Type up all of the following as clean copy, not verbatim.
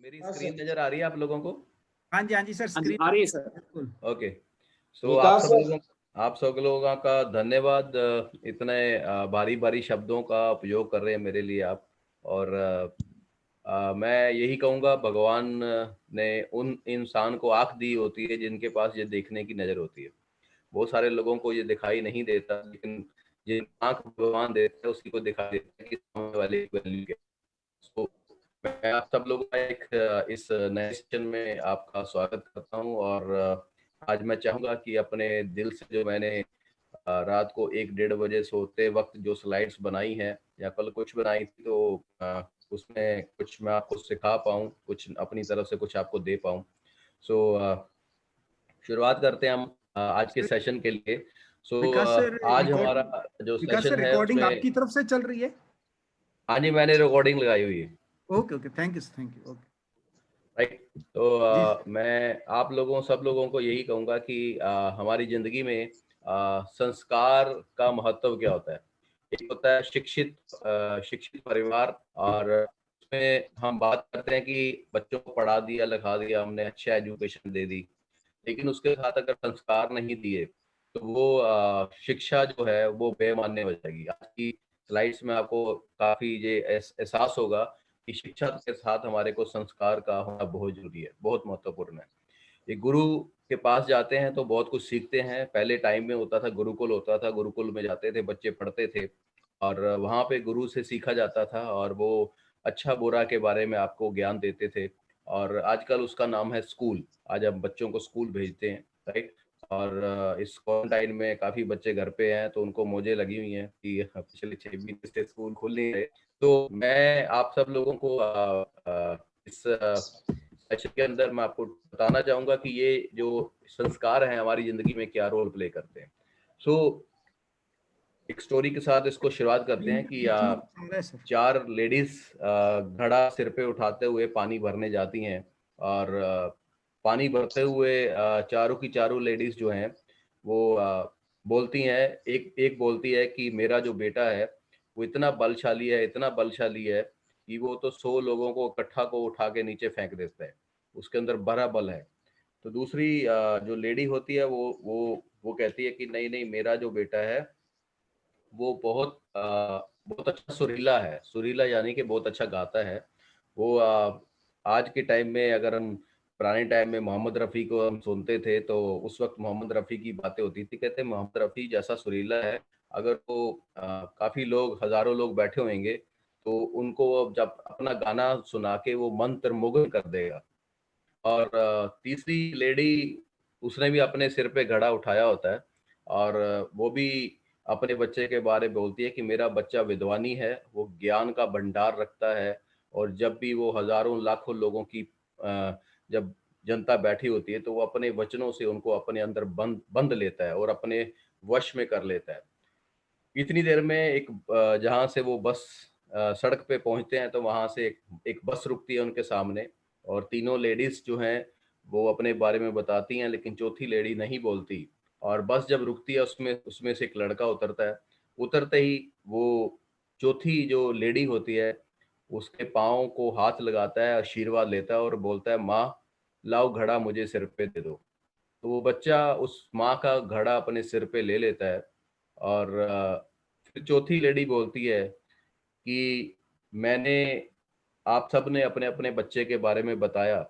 मेरी हाँ screen sir. नजर आ रही है आप लोगों को? हाँ जी सर, हाँ जी, स्क्रीन आ रही है सर। बिल्कुल। ओके। सो विकास सर। आप सब लोगों का धन्यवाद, इतने भारी भारी शब्दों का उपयोग कर रहे हैं मेरे लिए आप। और मैं यही कहूँगा, भगवान ने उन इंसान को आँख दी होती है जिनके पास ये देखने की नज़र होती है। बहुत सारे लोगों को ये दिखाई नहीं देता, लेकिन जिन आँख भगवान देता है उसी को दिखाई देता है कि सामने वाले की वैल्यू क्या है। So, मैं आप सब लोगों का एक इस नए सेशन में आपका स्वागत करता हूं। और आज मैं चाहूंगा कि अपने दिल से जो मैंने रात को 1-1:30 बजे सोते वक्त जो स्लाइड्स बनाई हैं या कल कुछ बनाई थी, तो उसमें कुछ मैं आपको सिखा पाऊँ, कुछ अपनी तरफ से कुछ आपको दे पाऊँ। सो शुरुआत करते हैं हम आज के सेशन के लिए। सो विकास सर, आज हमारा जो विकास सर सेशन है रिकॉर्डिंग उसमें, आपकी तरफ से चल रही है? हाँ जी, मैंने रिकॉर्डिंग लगाई हुई है। Okay okay, thank you. Okay right. तो जी। मैं आप लोगों सब लोगों को यही कहूँगा कि हमारी ज़िंदगी में संस्कार का महत्व क्या होता है। एक होता है शिक्षित परिवार, और उसमें हम बात करते हैं कि बच्चों को पढ़ा दिया लिखा दिया हमने, अच्छा एजुकेशन दे दी, लेकिन उसके साथ अगर संस्कार नहीं दिए तो वो शिक्षा जो है वो बेमान्य हो जाएगी। आज की स्लाइड्स में आपको काफ़ी ये एहसास होगा कि शिक्षा के साथ हमारे को संस्कार का होना बहुत जरूरी है, बहुत महत्वपूर्ण है। एक गुरु के पास जाते हैं तो बहुत कुछ सीखते हैं। पहले टाइम में होता था, गुरुकुल होता था, गुरुकुल में जाते थे, बच्चे पढ़ते थे और वहाँ पे गुरु से सीखा जाता था और वो अच्छा बुरा के बारे में आपको ज्ञान देते थे। और आजकल उसका नाम है स्कूल। आज हम बच्चों को स्कूल भेजते हैं, राइट। और इस क्वारंटाइन में काफ़ी बच्चे घर पे हैं तो उनको मौजें लगी हुई हैं कि पिछले 6 महीने से स्कूल खुल नहीं रहे। तो मैं आप सब लोगों को इस सेशन के अंदर मैं आपको बताना चाहूँगा कि ये जो संस्कार हैं हमारी ज़िंदगी में क्या रोल प्ले करते हैं। सो एक स्टोरी के साथ इसको शुरुआत करते हैं कि बीच में चल रहा है सर। 4 लेडीज घड़ा सिर पे उठाते हुए पानी भरने जाती हैं। और पानी भरते हुए चारों की चारों लेडीज जो हैं वो बोलती हैं, एक एक बोलती है कि मेरा जो बेटा है वो इतना बलशाली है, इतना बलशाली है कि वो तो 100 लोगों को इकट्ठा को उठा के नीचे फेंक देता है, उसके अंदर बड़ा बल है। तो दूसरी जो लेडी होती है वो कहती है कि नहीं नहीं, मेरा जो बेटा है वो बहुत अच्छा सुरीला है। सुरीला यानी कि बहुत अच्छा गाता है वो। आज के टाइम में अगर हम पुराने टाइम में मोहम्मद रफ़ी को हम सुनते थे तो उस वक्त मोहम्मद रफ़ी की बातें होती थी, कहते मोहम्मद रफ़ी जैसा सुरीला है, अगर वो काफ़ी लोग, हज़ारों लोग बैठे होंगे तो उनको जब अपना गाना सुना के वो मंत्रमुग्ध कर देगा। और तीसरी लेडी, उसने भी अपने सिर पे घड़ा उठाया होता है और वो भी अपने बच्चे के बारे में बोलती है कि मेरा बच्चा विद्वानी है, वो ज्ञान का भंडार रखता है। और जब भी वो हजारों लाखों लोगों की जब जनता बैठी होती है तो वो अपने वचनों से उनको अपने अंदर बंद बंद लेता है और अपने वश में कर लेता है। इतनी देर में एक जहाँ से वो बस सड़क पे पहुंचते हैं तो वहां से एक बस रुकती है उनके सामने। और तीनों लेडीज जो हैं वो अपने बारे में बताती हैं, लेकिन चौथी लेडी नहीं बोलती। और बस जब रुकती है उसमें उसमें से एक लड़का उतरता है। उतरते ही वो चौथी जो लेडी होती है उसके पाँव को हाथ लगाता है, आशीर्वाद लेता है और बोलता है, माँ लाओ घड़ा मुझे सिर पे दे दो। तो वो बच्चा उस माँ का घड़ा अपने सिर पे ले लेता है। और फिर चौथी लेडी बोलती है कि मैंने, आप सब ने अपने अपने बच्चे के बारे में बताया,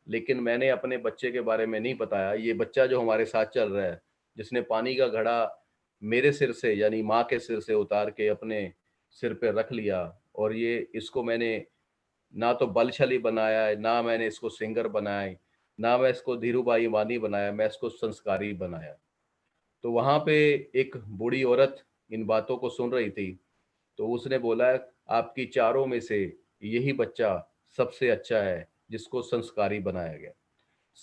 लेकिन मैंने अपने बच्चे के बारे में नहीं बताया। ये बच्चा जो हमारे साथ चल रहा है, जिसने पानी का घड़ा मेरे सिर से यानी माँ के सिर से उतार के अपने सिर पे रख लिया, और ये इसको मैंने ना तो बलशाली बनाया है, ना मैंने इसको सिंगर बनाया है, ना मैं इसको धीरू भाई अंबानी बनाया, मैं इसको संस्कारी बनाया। तो वहां पे एक बूढ़ी औरत इन बातों को सुन रही थी। तो उसने बोला, आपकी चारों में से यही बच्चा सबसे अच्छा है जिसको संस्कारी बनाया गया।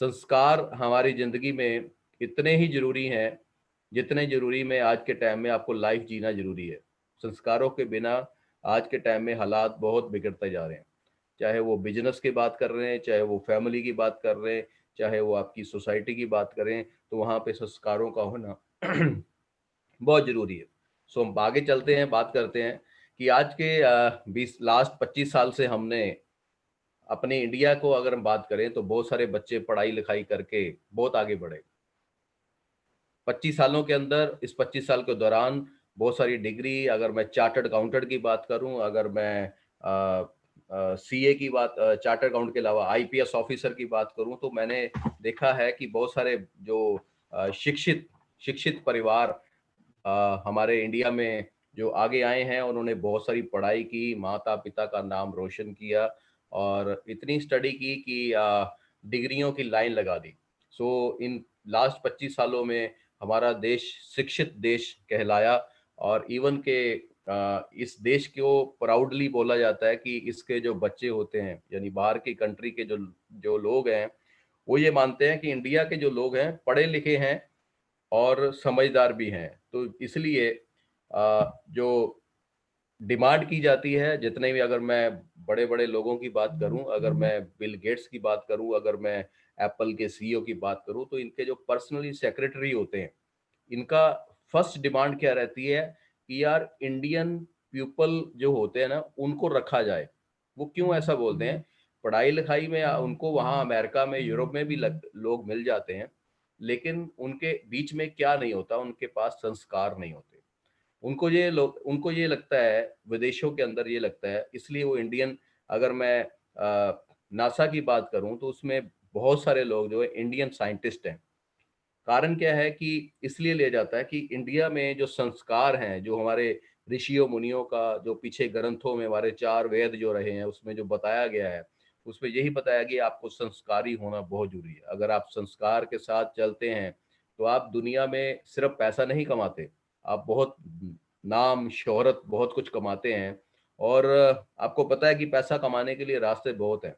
संस्कार हमारी जिंदगी में इतने ही जरूरी हैं जितने जरूरी में आज के टाइम में आपको लाइफ जीना जरूरी है। संस्कारों के बिना आज के टाइम में हालात बहुत बिगड़ते जा रहे हैं। चाहे वो बिजनेस की बात कर रहे हैं, चाहे वो फैमिली की बात कर रहे हैं, चाहे वो आपकी सोसाइटी की बात करें, तो वहाँ पे संस्कारों का होना बहुत जरूरी है। सो हम आगे चलते हैं, बात करते हैं कि आज के 20 लास्ट 25 साल से हमने अपने इंडिया को अगर हम बात करें तो बहुत सारे बच्चे पढ़ाई लिखाई करके बहुत आगे बढ़े। 25 सालों के अंदर, इस 25 साल के दौरान बहुत सारी डिग्री, अगर मैं चार्टर्ड अकाउंटेंट की बात करूं, अगर मैं सीए की बात, चार्टर्ड अकाउंट के अलावा आईपीएस ऑफिसर की बात करूं, तो मैंने देखा है कि बहुत सारे जो शिक्षित शिक्षित परिवार हमारे इंडिया में जो आगे आए हैं, उन्होंने बहुत सारी पढ़ाई की, माता पिता का नाम रोशन किया और इतनी स्टडी की कि डिग्रियों की लाइन लगा दी। सो इन लास्ट 25 सालों में हमारा देश शिक्षित देश कहलाया और इवन के इस देश को प्राउडली बोला जाता है कि इसके जो बच्चे होते हैं, यानी बाहर की कंट्री के जो जो लोग हैं, वो ये मानते हैं कि इंडिया के जो लोग हैं पढ़े लिखे हैं और समझदार भी हैं। तो इसलिए जो डिमांड की जाती है, जितने भी, अगर मैं बड़े बड़े लोगों की बात करूं, अगर मैं बिल गेट्स की बात करूं, अगर मैं एप्पल के सीईओ की बात करूं, तो इनके जो पर्सनली सेक्रेटरी होते हैं, इनका फर्स्ट डिमांड क्या रहती है कि यार इंडियन पीपल जो होते हैं ना, उनको रखा जाए। वो क्यों ऐसा बोलते हैं? पढ़ाई लिखाई में उनको वहाँ अमेरिका में, यूरोप में भी लोग मिल जाते हैं, लेकिन उनके बीच में क्या नहीं होता, उनके पास संस्कार नहीं होते। उनको ये लगता है, विदेशों के अंदर ये लगता है, इसलिए वो इंडियन, अगर मैं नासा की बात करूं तो उसमें बहुत सारे लोग जो है इंडियन साइंटिस्ट हैं। कारण क्या है कि इसलिए लिया जाता है कि इंडिया में जो संस्कार हैं, जो हमारे ऋषियों मुनियों का जो पीछे ग्रंथों में हमारे 4 वेद जो रहे हैं, उसमें जो बताया गया है, उसमें यही बताया गया आपको संस्कारी होना बहुत जरूरी है। अगर आप संस्कार के साथ चलते हैं तो आप दुनिया में सिर्फ पैसा नहीं कमाते, आप बहुत नाम शोहरत बहुत कुछ कमाते हैं। और आपको पता है कि पैसा कमाने के लिए रास्ते बहुत हैं,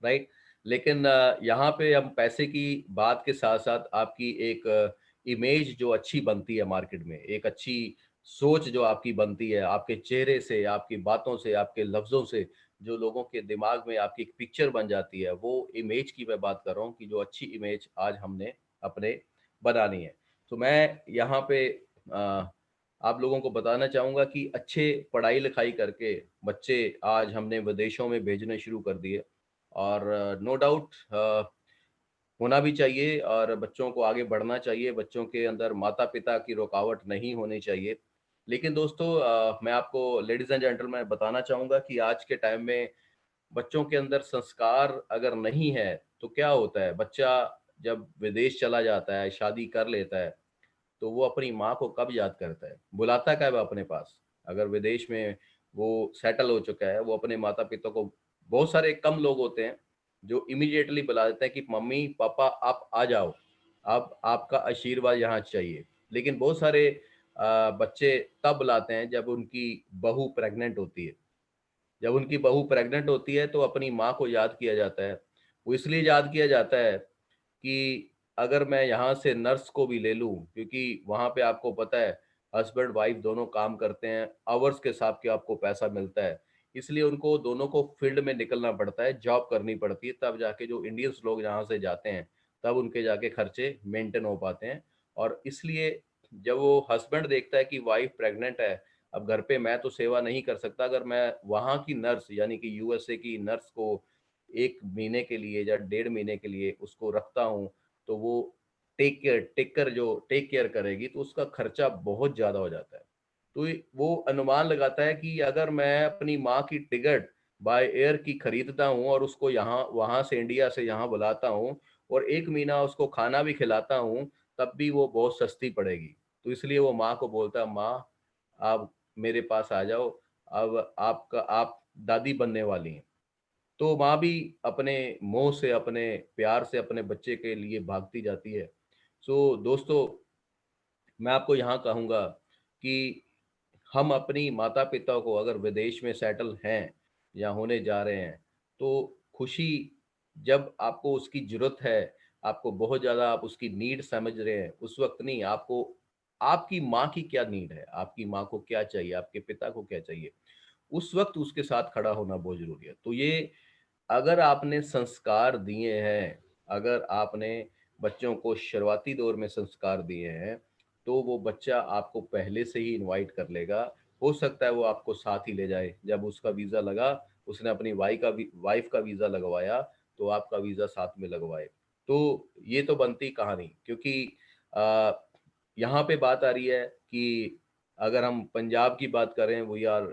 राइट? लेकिन यहाँ पे हम पैसे की बात के साथ साथ आपकी एक इमेज जो अच्छी बनती है मार्केट में, एक अच्छी सोच जो आपकी बनती है, आपके चेहरे से, आपकी बातों से, आपके लफ्जों से, जो लोगों के दिमाग में आपकी एक पिक्चर बन जाती है, वो इमेज की मैं बात कर रहा हूँ कि जो अच्छी इमेज आज हमने अपने बनानी है। तो मैं यहाँ पे अ, आप लोगों को बताना चाहूँगा कि अच्छे पढ़ाई लिखाई करके बच्चे आज हमने विदेशों में भेजने शुरू कर दिए और नो डाउट होना भी चाहिए और बच्चों को आगे बढ़ना चाहिए, बच्चों के अंदर माता पिता की रुकावट नहीं होनी चाहिए। लेकिन दोस्तों, मैं आपको लेडीज एंड जेंटलमैन बताना चाहूँगा कि आज के टाइम में बच्चों के अंदर संस्कार अगर नहीं है तो क्या होता है, बच्चा जब विदेश चला जाता है, शादी कर लेता है, तो वो अपनी माँ को कब याद करता है, बुलाता कब है अपने पास? अगर विदेश में वो सेटल हो चुका है, वो अपने माता पिता को, बहुत सारे कम लोग होते हैं जो इमीडिएटली बुला देते हैं कि मम्मी पापा आप आ जाओ, अब आपका आशीर्वाद यहाँ चाहिए। लेकिन बहुत सारे बच्चे तब बुलाते हैं जब उनकी बहू प्रेग्नेंट होती है। जब उनकी बहू प्रेग्नेंट होती है तो अपनी माँ को याद किया जाता है। वो इसलिए याद किया जाता है कि अगर मैं यहाँ से नर्स को भी ले लूँ, क्योंकि वहाँ पे आपको पता है हस्बैंड वाइफ दोनों काम करते हैं, आवर्स के हिसाब के आपको पैसा मिलता है, इसलिए उनको दोनों को फील्ड में निकलना पड़ता है, जॉब करनी पड़ती है, तब जाके जो इंडियंस लोग यहाँ से जाते हैं तब उनके जाके खर्चे मेंटेन हो पाते हैं। और इसलिए जब वो हस्बैंड देखता है कि वाइफ प्रेग्नेंट है, अब घर पे मैं तो सेवा नहीं कर सकता, अगर मैं वहाँ की नर्स यानी कि यूएसए की नर्स को 1 महीने के लिए या 1.5 महीने के लिए उसको रखता हूँ, तो वो टेक केयर करेगी, तो उसका खर्चा बहुत ज़्यादा हो जाता है। तो वो अनुमान लगाता है कि अगर मैं अपनी माँ की टिकट बाय एयर की खरीदता हूँ और उसको यहाँ वहाँ से इंडिया से यहाँ बुलाता हूँ और 1 महीना उसको खाना भी खिलाता हूँ, तब भी वो बहुत सस्ती पड़ेगी। तो इसलिए वो माँ को बोलता है, माँ आप मेरे पास आ जाओ, अब आप दादी बनने वाली हैं। तो माँ भी अपने मोह से, अपने प्यार से अपने बच्चे के लिए भागती जाती है। सो दोस्तों, मैं आपको यहाँ कहूँगा कि हम अपनी माता पिता को, अगर विदेश में सेटल हैं या होने जा रहे हैं, तो खुशी जब आपको उसकी जरूरत है, आपको बहुत ज़्यादा आप उसकी नीड समझ रहे हैं, उस वक्त नहीं, आपको आपकी माँ की क्या नीड है, आपकी माँ को क्या चाहिए, आपके पिता को क्या चाहिए, उस वक्त उसके साथ खड़ा होना बहुत जरूरी है। तो ये अगर आपने संस्कार दिए हैं, अगर आपने बच्चों को शुरुआती दौर में संस्कार दिए हैं, तो वो बच्चा आपको पहले से ही इनवाइट कर लेगा। हो सकता है वो आपको साथ ही ले जाए, जब उसका वीज़ा लगा उसने अपनी वाइफ का वीज़ा लगवाया, तो आपका वीज़ा साथ में लगवाए। तो ये तो बनती कहानी, क्योंकि अ, यहाँ पे बात आ रही है कि अगर हम पंजाब की बात करें, वी आर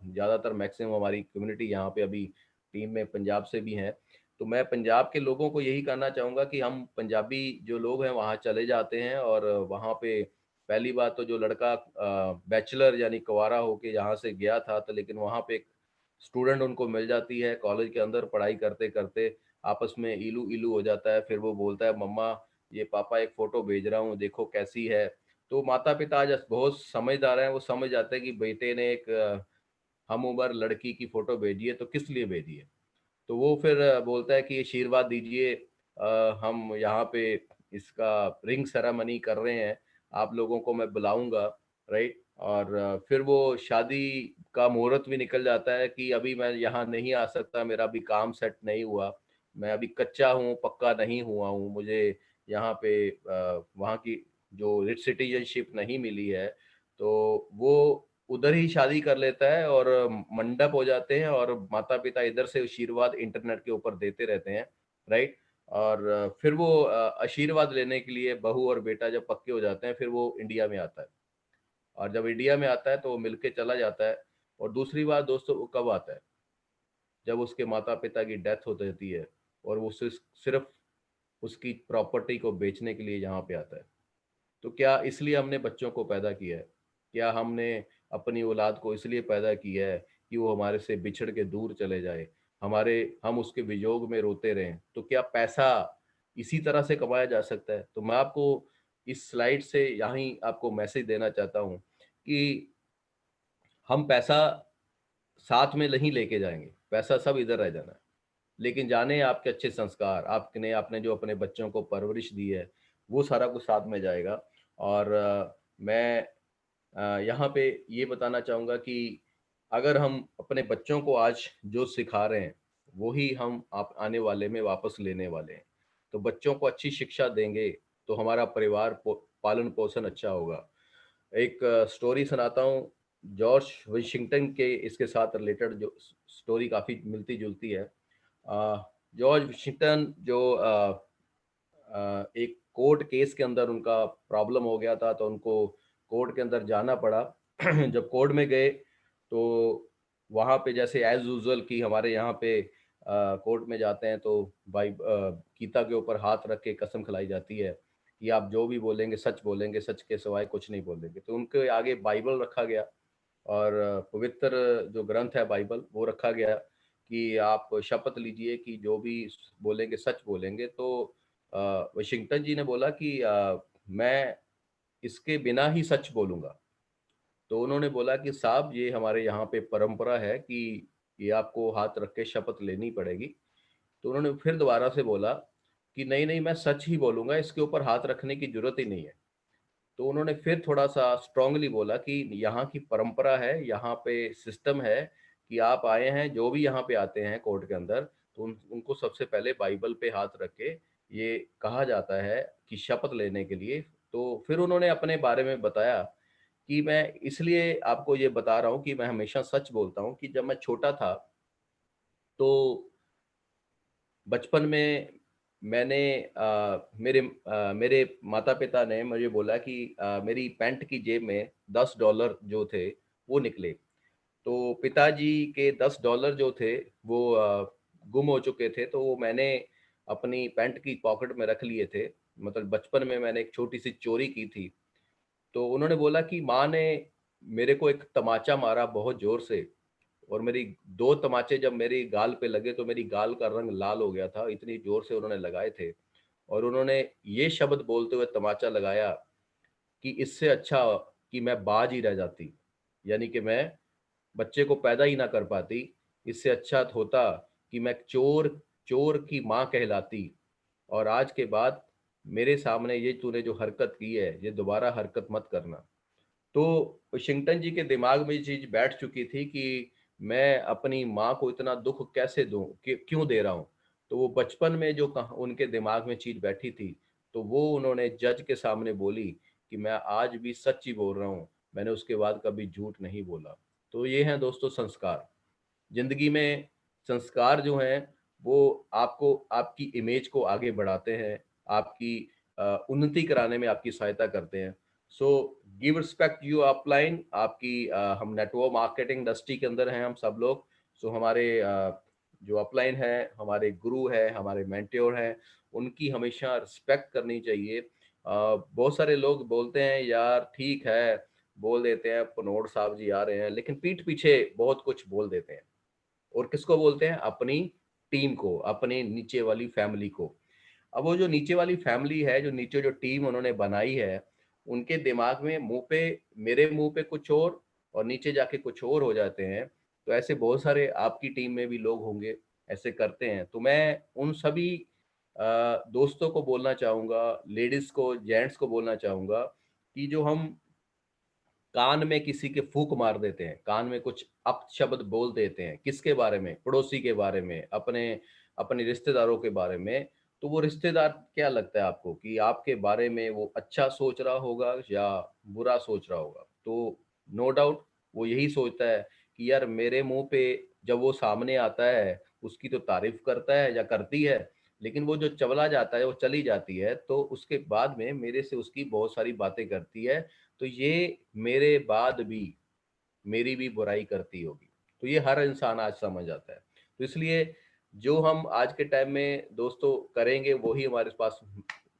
ज़्यादातर मैक्सिमम हमारी कम्युनिटी यहाँ पे अभी टीम में पंजाब से भी हैं। तो मैं पंजाब के लोगों को यही कहना चाहूँगा कि हम पंजाबी जो लोग हैं वहाँ चले जाते हैं, और वहाँ पे पहली बात तो जो लड़का बैचलर यानी कुँवारा होके यहाँ से गया था, तो लेकिन वहाँ पे एक स्टूडेंट उनको मिल जाती है कॉलेज के अंदर पढ़ाई करते-करते, आपस में इलू-इलू हो जाता है। फिर वो बोलता है, मम्मा ये पापा एक फ़ोटो भेज रहा हूँ, देखो कैसी है। तो माता-पिता आज बहुत समझदार हैं, वो समझ जाते हैं कि बेटे ने एक हम उम्र लड़की की फ़ोटो भेजी है, तो किस लिए भेजी है? तो वो फिर बोलता है कि आशीर्वाद दीजिए, हम यहाँ पे इसका रिंग सेरेमनी कर रहे हैं, आप लोगों को मैं बुलाऊँगा, राइट? और फिर वो शादी का मुहूर्त भी निकल जाता है कि अभी मैं यहाँ नहीं आ सकता, मेरा अभी काम सेट नहीं हुआ, मैं अभी कच्चा हूँ, पक्का नहीं हुआ हूँ, मुझे यहाँ पे वहाँ की जो सिटीज़नशिप नहीं मिली है, तो वो उधर ही शादी कर लेता है, और मंडप हो जाते हैं, और माता-पिता इधर से आशीर्वाद इंटरनेट के ऊपर देते रहते हैं, राइट? और फिर वो आशीर्वाद लेने के लिए बहू और बेटा जब पक्के हो जाते हैं, फिर वो इंडिया में आता है, और जब इंडिया में आता है तो वो मिलके चला जाता है। और दूसरी बात दोस्तों, वो कब आता है? जब उसके माता-पिता की डेथ हो जाती है, और वो सिर्फ़ उसकी प्रॉपर्टी को बेचने के लिए यहाँ पे आता है। तो क्या इसलिए हमने बच्चों को पैदा किया है? क्या हमने अपनी औलाद को इसलिए पैदा किया है कि वो हमारे से बिछड़ के दूर चले जाए, हम उसके वियोग में रोते रहें? तो क्या पैसा इसी तरह से कमाया जा सकता है? तो मैं आपको इस स्लाइड से यहीं आपको मैसेज देना चाहता हूँ कि हम पैसा साथ में नहीं लेके जाएँगे, पैसा सब इधर रह जाना है। लेकिन जाने आपके अच्छे संस्कार, आपने आपने जो अपने बच्चों को परवरिश दी है, वो सारा कुछ साथ में जाएगा। और मैं यहाँ पे ये बताना चाहूँगा कि अगर हम अपने बच्चों को आज जो सिखा रहे हैं, वो ही हम आप आने वाले में वापस लेने वाले हैं। तो बच्चों को अच्छी शिक्षा देंगे, तो हमारा परिवार पालन-पोषण अच्छा होगा। एक स्टोरी सुनाता हूँ, जॉर्ज वाशिंगटन के इसके साथ रिलेटेड जो स्टोरी काफ़ी मिलती-जुलती है। जॉर्ज वाशिंगटन जो एक कोर्ट केस के अंदर उनका प्रॉब्लम हो गया था, तो उनको कोर्ट के अंदर जाना पड़ा। जब कोर्ट में गए, तो वहाँ पे जैसे एज़ यूजुअल कि हमारे यहाँ पे कोर्ट में जाते हैं तो गीता के ऊपर हाथ रख के कसम खिलाई जाती है कि आप जो भी बोलेंगे सच बोलेंगे, सच के सिवाय कुछ नहीं बोलेंगे। तो उनके आगे बाइबल रखा गया, और पवित्र जो ग्रंथ है बाइबल, वो रखा गया कि आप शपथ लीजिए कि जो भी बोलेंगे सच बोलेंगे। तो वाशिंगटन जी ने बोला कि मैं इसके बिना ही सच बोलूँगा। तो उन्होंने बोला कि साहब, ये हमारे यहाँ पे परंपरा है कि ये आपको हाथ रख के शपथ लेनी पड़ेगी। तो उन्होंने फिर दोबारा से बोला कि नहीं, नहीं, मैं सच ही बोलूँगा, इसके ऊपर हाथ रखने की ज़रूरत ही नहीं है। तो उन्होंने फिर थोड़ा-सा स्ट्रॉन्गली बोला कि यहाँ की परंपरा है, यहाँ पे सिस्टम है कि आप आए हैं, जो भी यहाँ पे आते हैं कोर्ट के अंदर, तो उनको सबसे पहले बाइबल पे हाथ रख के ये कहा जाता है कि शपथ लेने के लिए। तो फिर उन्होंने अपने बारे में बताया कि मैं इसलिए आपको ये बता रहा हूँ कि मैं हमेशा सच बोलता हूँ कि जब मैं छोटा था, तो बचपन में मैंने मेरे माता-पिता ने मुझे बोला कि मेरी पैंट की जेब में $10 जो थे, वो निकले। तो पिताजी के $10 जो थे, वो गुम हो चुके थे, तो वो मैंने अपनी पैंट की पॉकेट में रख लिए थे। मतलब बचपन में मैंने एक छोटी-सी चोरी की थी। तो उन्होंने बोला कि माँ ने मेरे को एक तमाचा मारा बहुत ज़ोर से, और मेरी 2 तमाचे जब मेरी गाल पे लगे, तो मेरी गाल का रंग लाल हो गया था, इतनी ज़ोर से उन्होंने लगाए थे। और उन्होंने ये शब्द बोलते हुए तमाचा लगाया कि इससे अच्छा कि मैं बाज ही रह जाती, यानी कि मैं बच्चे को पैदा ही ना कर पाती, इससे अच्छा होता कि मैं चोर चोर की माँ कहलाती, और आज के बाद मेरे सामने ये तूने जो हरकत की है, ये दोबारा हरकत मत करना। तो वाशिंगटन जी के दिमाग में ये चीज़ बैठ चुकी थी कि मैं अपनी माँ को इतना दुःख कैसे दूँ? क्यों दे रहा हूँ? तो वो बचपन में जो उनके दिमाग में चीज़ बैठी थी, तो वो उन्होंने जज के सामने बोली कि मैं आज भी सच ही बोल रहा हूँ, मैंने उसके बाद कभी झूठ नहीं बोला। तो ये हैं दोस्तों संस्कार। ज़िंदगी में संस्कार जो हैं वो आपको आपकी इमेज को आगे बढ़ाते हैं, आपकी उन्नति कराने में आपकी सहायता करते हैं। So give respect you upline. आपकी हम नेटवर्क मार्केटिंग इंडस्ट्री के अंदर हैं हम सब लोग। सो हमारे जो अपलाइन है, हमारे गुरु है, हमारे मेंटोर हैं, उनकी हमेशा रिस्पेक्ट करनी चाहिए। बहुत सारे लोग बोलते हैं यार ठीक है, बोल देते हैं पनोड साहब जी आ रहे हैं, लेकिन पीठ पीछे बहुत कुछ बोल देते हैं। और किसको बोलते हैं? अपनी टीम को, अपने नीचे वाली फैमिली को। अब वो जो नीचे वाली फैमिली है, जो नीचे जो टीम उन्होंने बनाई है, उनके दिमाग में मुंह पे, मेरे मुंह पे कुछ और नीचे जाके कुछ और हो जाते हैं। तो ऐसे बहुत सारे आपकी टीम में भी लोग होंगे, ऐसे करते हैं। तो मैं उन सभी दोस्तों को बोलना चाहूंगा, लेडीज को, जेंट्स को बोलना चाहूंगा कि जो हम कान में किसी के फूंक मार देते हैं, कान में कुछ अपशब्द बोल देते हैं, किसके बारे में? पड़ोसी के बारे में, अपने अपने रिश्तेदारों के बारे में। तो वो रिश्तेदार, क्या लगता है आपको कि आपके बारे में वो अच्छा सोच रहा होगा या बुरा सोच रहा होगा? तो नो डाउट वो यही सोचता है कि यार मेरे मुंह पे जब वो सामने आता है, उसकी तो तारीफ करता है या करती है, लेकिन वो जो चला जाता है, वो चली जाती है, तो उसके बाद में मेरे से उसकी बहुत सारी बातें करती है। तो ये मेरे बाद भी मेरी भी बुराई करती होगी। तो ये हर इंसान आज समझ आता है। तो इसलिए जो हम आज के टाइम में दोस्तों करेंगे, वही हमारे पास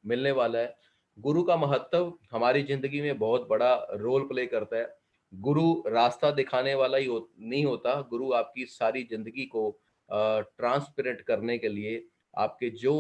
मिलने वाला है। गुरु का महत्व हमारी जिंदगी में बहुत बड़ा रोल प्ले करता है। गुरु रास्ता दिखाने वाला ही नहीं होता। गुरु आपकी सारी जिंदगी को ट्रांसपेरेंट करने के लिए, आपके जो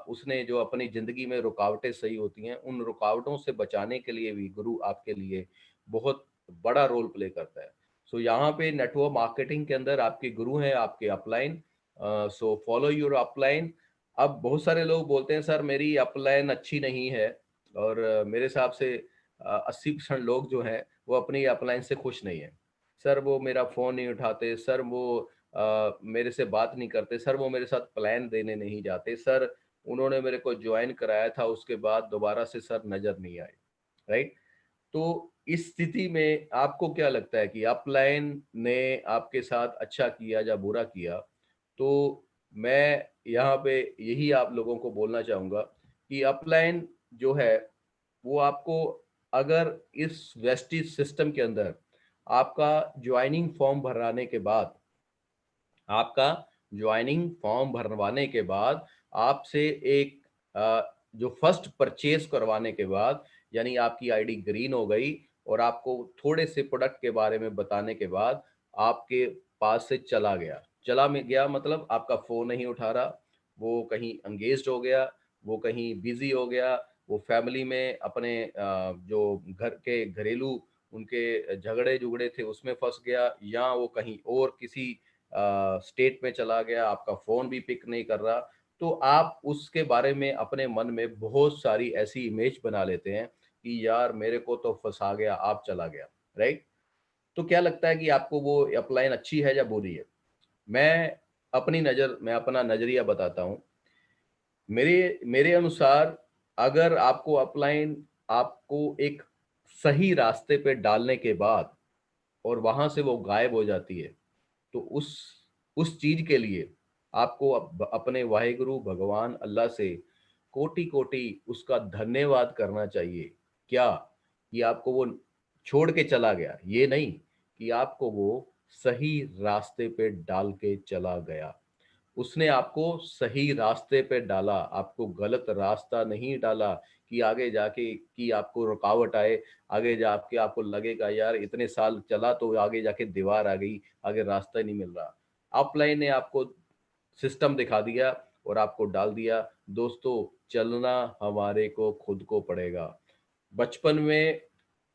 उसने जो अपनी जिंदगी में रुकावटें सही होती हैं, उन रुकावटों से बचाने के लिए भी गुरु आपके लिए बहुत बड़ा रोल प्ले करता है। सो यहाँ पे नेटवर्क मार्केटिंग के अंदर आपके गुरु हैं, आपके upline. So follow your upline. अब बहुत सारे लोग बोलते हैं सर मेरी अपलाइन अच्छी नहीं है, और मेरे हिसाब से 80% लोग जो हैं वो अपनी अपलाइन से खुश नहीं है। सर वो मेरा फ़ोन नहीं उठाते, सर वो मेरे से बात नहीं करते, सर वो मेरे साथ प्लान देने नहीं जाते, सर उन्होंने मेरे को ज्वाइन कराया था, उसके बाद दोबारा से सर नज़र नहीं आए। राइट? तो इस स्थिति में आपको क्या लगता है कि अपलाइन ने आपके साथ अच्छा किया या बुरा किया? तो मैं यहाँ पे यही आप लोगों को बोलना चाहूँगा कि अपलाइन जो है वो आपको, अगर इस वेस्टिज सिस्टम के अंदर आपका ज्वाइनिंग फॉर्म भराने के बाद, आपका ज्वाइनिंग फॉर्म भरवाने के बाद आपसे एक जो फर्स्ट परचेज करवाने के बाद, यानी आपकी आईडी ग्रीन हो गई और आपको थोड़े से प्रोडक्ट के बारे में बताने के बाद आपके पास से चला गया, चला में गया मतलब आपका फ़ोन नहीं उठा रहा, वो कहीं एंगेज्ड हो गया, वो कहीं बिजी हो गया, वो फैमिली में अपने जो घर के घरेलू उनके झगड़े जुगड़े थे उसमें फंस गया, या वो कहीं और किसी स्टेट में चला गया, आपका फ़ोन भी पिक नहीं कर रहा। तो आप उसके बारे में अपने मन में बहुत सारी ऐसी इमेज बना लेते हैं कि यार मेरे को तो फँसा गया, आप चला गया, राइट? तो क्या लगता है कि आपको वो अपलाइन अच्छी है या बुरी है? मैं अपना नज़रिया बताता हूँ। मेरे मेरे अनुसार अगर आपको अपलाइन आपको एक सही रास्ते पे डालने के बाद और वहाँ से वो गायब हो जाती है, तो उस चीज के लिए आपको अपने वाहिगुरु भगवान अल्लाह से कोटि कोटि उसका धन्यवाद करना चाहिए। क्या? कि आपको वो छोड़ के चला गया, ये नहीं कि आपको वो सही रास्ते पे डाल के चला गया। उसने आपको सही रास्ते पे डाला, आपको गलत रास्ता नहीं डाला कि आगे जाके कि आपको रुकावट आए, आगे जाके आपको लगेगा यार इतने साल चला तो आगे जाके दीवार आ गई, आगे रास्ता ही नहीं मिल रहा। अपलाइन ने आपको सिस्टम दिखा दिया और आपको डाल दिया। दोस्तों, चलना हमारे को खुद को पड़ेगा। बचपन में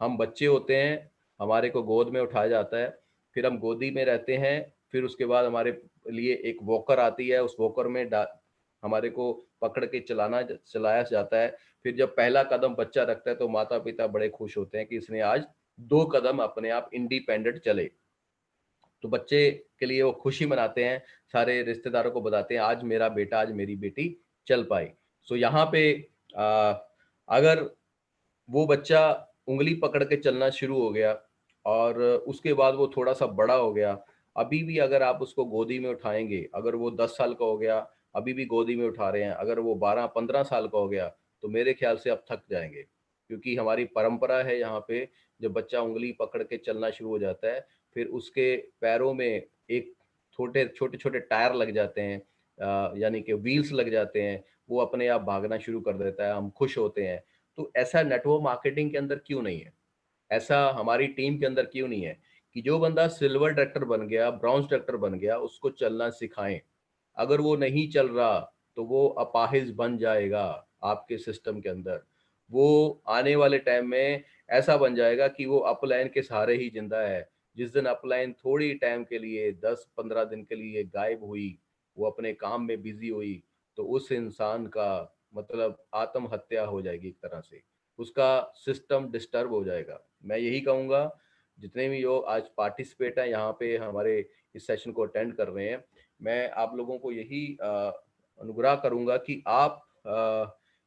हम बच्चे होते हैं, हमारे को गोद में उठाया जाता है, फिर हम गोदी में रहते हैं, फिर उसके बाद हमारे लिए एक वॉकर आती है, उस वॉकर में हमारे को पकड़ के चलाया जाता है। फिर जब पहला कदम बच्चा रखता है तो माता पिता बड़े खुश होते हैं कि इसने आज 2 कदम अपने आप इंडिपेंडेंट चले। तो बच्चे के लिए वो खुशी मनाते हैं, सारे रिश्तेदारों को बताते हैं आज मेरा बेटा, आज मेरी बेटी चल पाई। सो यहाँ पे आ, अगर वो बच्चा उंगली पकड़ के चलना शुरू हो गया और उसके बाद वो थोड़ा सा बड़ा हो गया, अभी भी अगर आप उसको गोदी में उठाएंगे, अगर वो 10 साल का हो गया, अभी भी गोदी में उठा रहे हैं, अगर वो 12-15 साल का हो गया, तो मेरे ख्याल से आप थक जाएंगे। क्योंकि हमारी परंपरा है यहाँ पे, जब बच्चा उंगली पकड़ के चलना शुरू हो जाता है, फिर उसके पैरों में एक छोटे छोटे छोटे टायर लग जाते हैं, यानी कि व्हील्स लग जाते हैं, वो अपने आप भागना शुरू कर देता है, हम खुश होते हैं। तो ऐसा नेटवर्क मार्केटिंग के अंदर क्यों नहीं है? ऐसा हमारी टीम के अंदर क्यों नहीं है कि जो बंदा सिल्वर डायरेक्टर बन गया, ब्रॉन्ज डायरेक्टर बन गया, उसको चलना सिखाएं। अगर वो नहीं चल रहा तो वो अपाहिज बन जाएगा आपके सिस्टम के अंदर। वो आने वाले टाइम में ऐसा बन जाएगा कि वो अपलाइन के सहारे ही जिंदा है। जिस दिन अपलाइन थोड़ी टाइम के लिए 10-15 दिन के लिए गायब हुई, वो अपने काम में बिजी हुई, तो उस इंसान का मतलब आत्महत्या हो जाएगी एक तरह से, उसका सिस्टम डिस्टर्ब हो जाएगा। मैं यही कहूँगा, जितने भी लोग आज पार्टिसिपेट हैं यहाँ पे हमारे इस सेशन को अटेंड कर रहे हैं, मैं आप लोगों को यही अनुग्रह करूंगा कि आप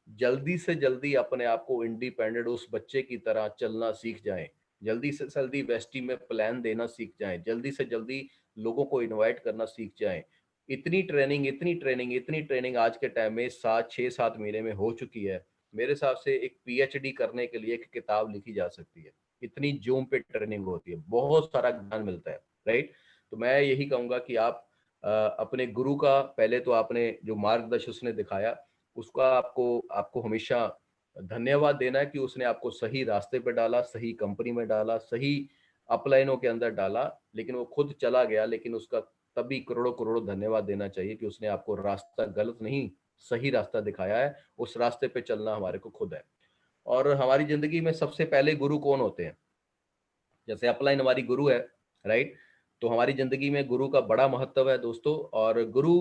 जल्दी से जल्दी अपने आप को इंडिपेंडेंट उस बच्चे की तरह चलना सीख जाएं। जल्दी से जल्दी वेस्टी में प्लान देना सीख जाएं। जल्दी से जल्दी लोगों को इनवाइट करना सीख जाएं। इतनी ट्रेनिंग, इतनी ट्रेनिंग, इतनी ट्रेनिंग आज के टाइम में 7-6-7 महीने में हो चुकी है। मेरे हिसाब से एक पीएचडी करने के लिए एक किताब लिखी जा सकती है। इतनी जूम पे ट्रेनिंग होती है, बहुत सारा ज्ञान मिलता है, राइट? तो मैं यही कहूंगा कि आप अपने गुरु का, पहले तो आपने जो मार्गदर्शन उसने दिखाया, उसका आपको आपको हमेशा धन्यवाद देना है कि उसने आपको सही रास्ते पे डाला, सही कंपनी में डाला, सही अपलाइनों के अंदर डाला। लेकिन वो खुद चला गया, लेकिन उसका तभी करोड़ों करोड़ों धन्यवाद देना चाहिए कि उसने आपको रास्ता गलत नहीं, सही रास्ता दिखाया है। उस रास्ते पे चलना हमारे को खुद है। और हमारी जिंदगी में सबसे पहले गुरु कौन होते हैं? जैसे अपलाइन हमारी गुरु है, राइट? तो हमारी जिंदगी में गुरु का बड़ा महत्व है दोस्तों। और गुरु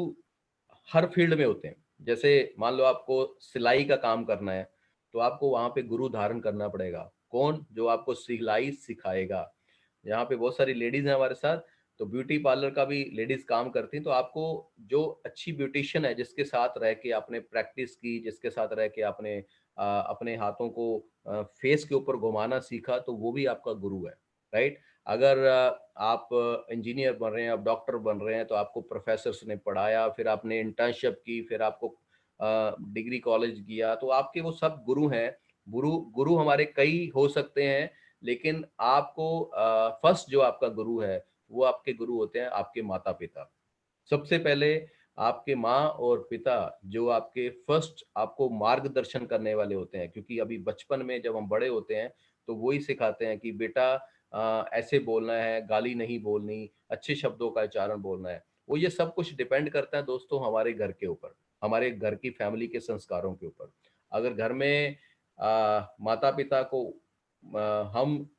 हर फील्ड में होते हैं। जैसे मान लो आपको सिलाई का काम करना है, तो आपको वहां पे गुरु धारण करना पड़ेगा। कौन? जो आपको सिलाई सिखाएगा। यहाँ पे बहुत सारी लेडीज हैं हमारे साथ, तो ब्यूटी पार्लर का भी लेडीज काम करती हैं। तो आपको जो अच्छी ब्यूटिशियन है, जिसके साथ रह के आपने प्रैक्टिस की, जिसके साथ रह के आपने अपने हाथों को फेस के ऊपर घुमाना सीखा, तो वो भी आपका गुरु है, राइट? अगर आप इंजीनियर बन रहे हैं, आप डॉक्टर बन रहे हैं, तो आपको प्रोफेसर्स ने पढ़ाया, फिर आपने इंटर्नशिप की, फिर आपको डिग्री कॉलेज किया, तो आपके वो सब गुरु हैं। गुरु गुरु हमारे कई हो सकते हैं, लेकिन आपको फर्स्ट जो आपका गुरु है, वो आपके गुरु होते हैं आपके माता पिता। सबसे पहले आपके माँ और पिता जो आपके फर्स्ट आपको मार्गदर्शन करने वाले होते हैं। क्योंकि अभी बचपन में जब हम बड़े होते हैं, तो वही सिखाते हैं कि बेटा ऐसे बोलना है, गाली नहीं बोलनी, अच्छे शब्दों का उच्चारण बोलना है। वो ये सब कुछ डिपेंड करता है दोस्तों हमारे घर के ऊपर, हमारे घर की फैमिली के संस्कारों के ऊपर। अगर घर में माता पिता को हम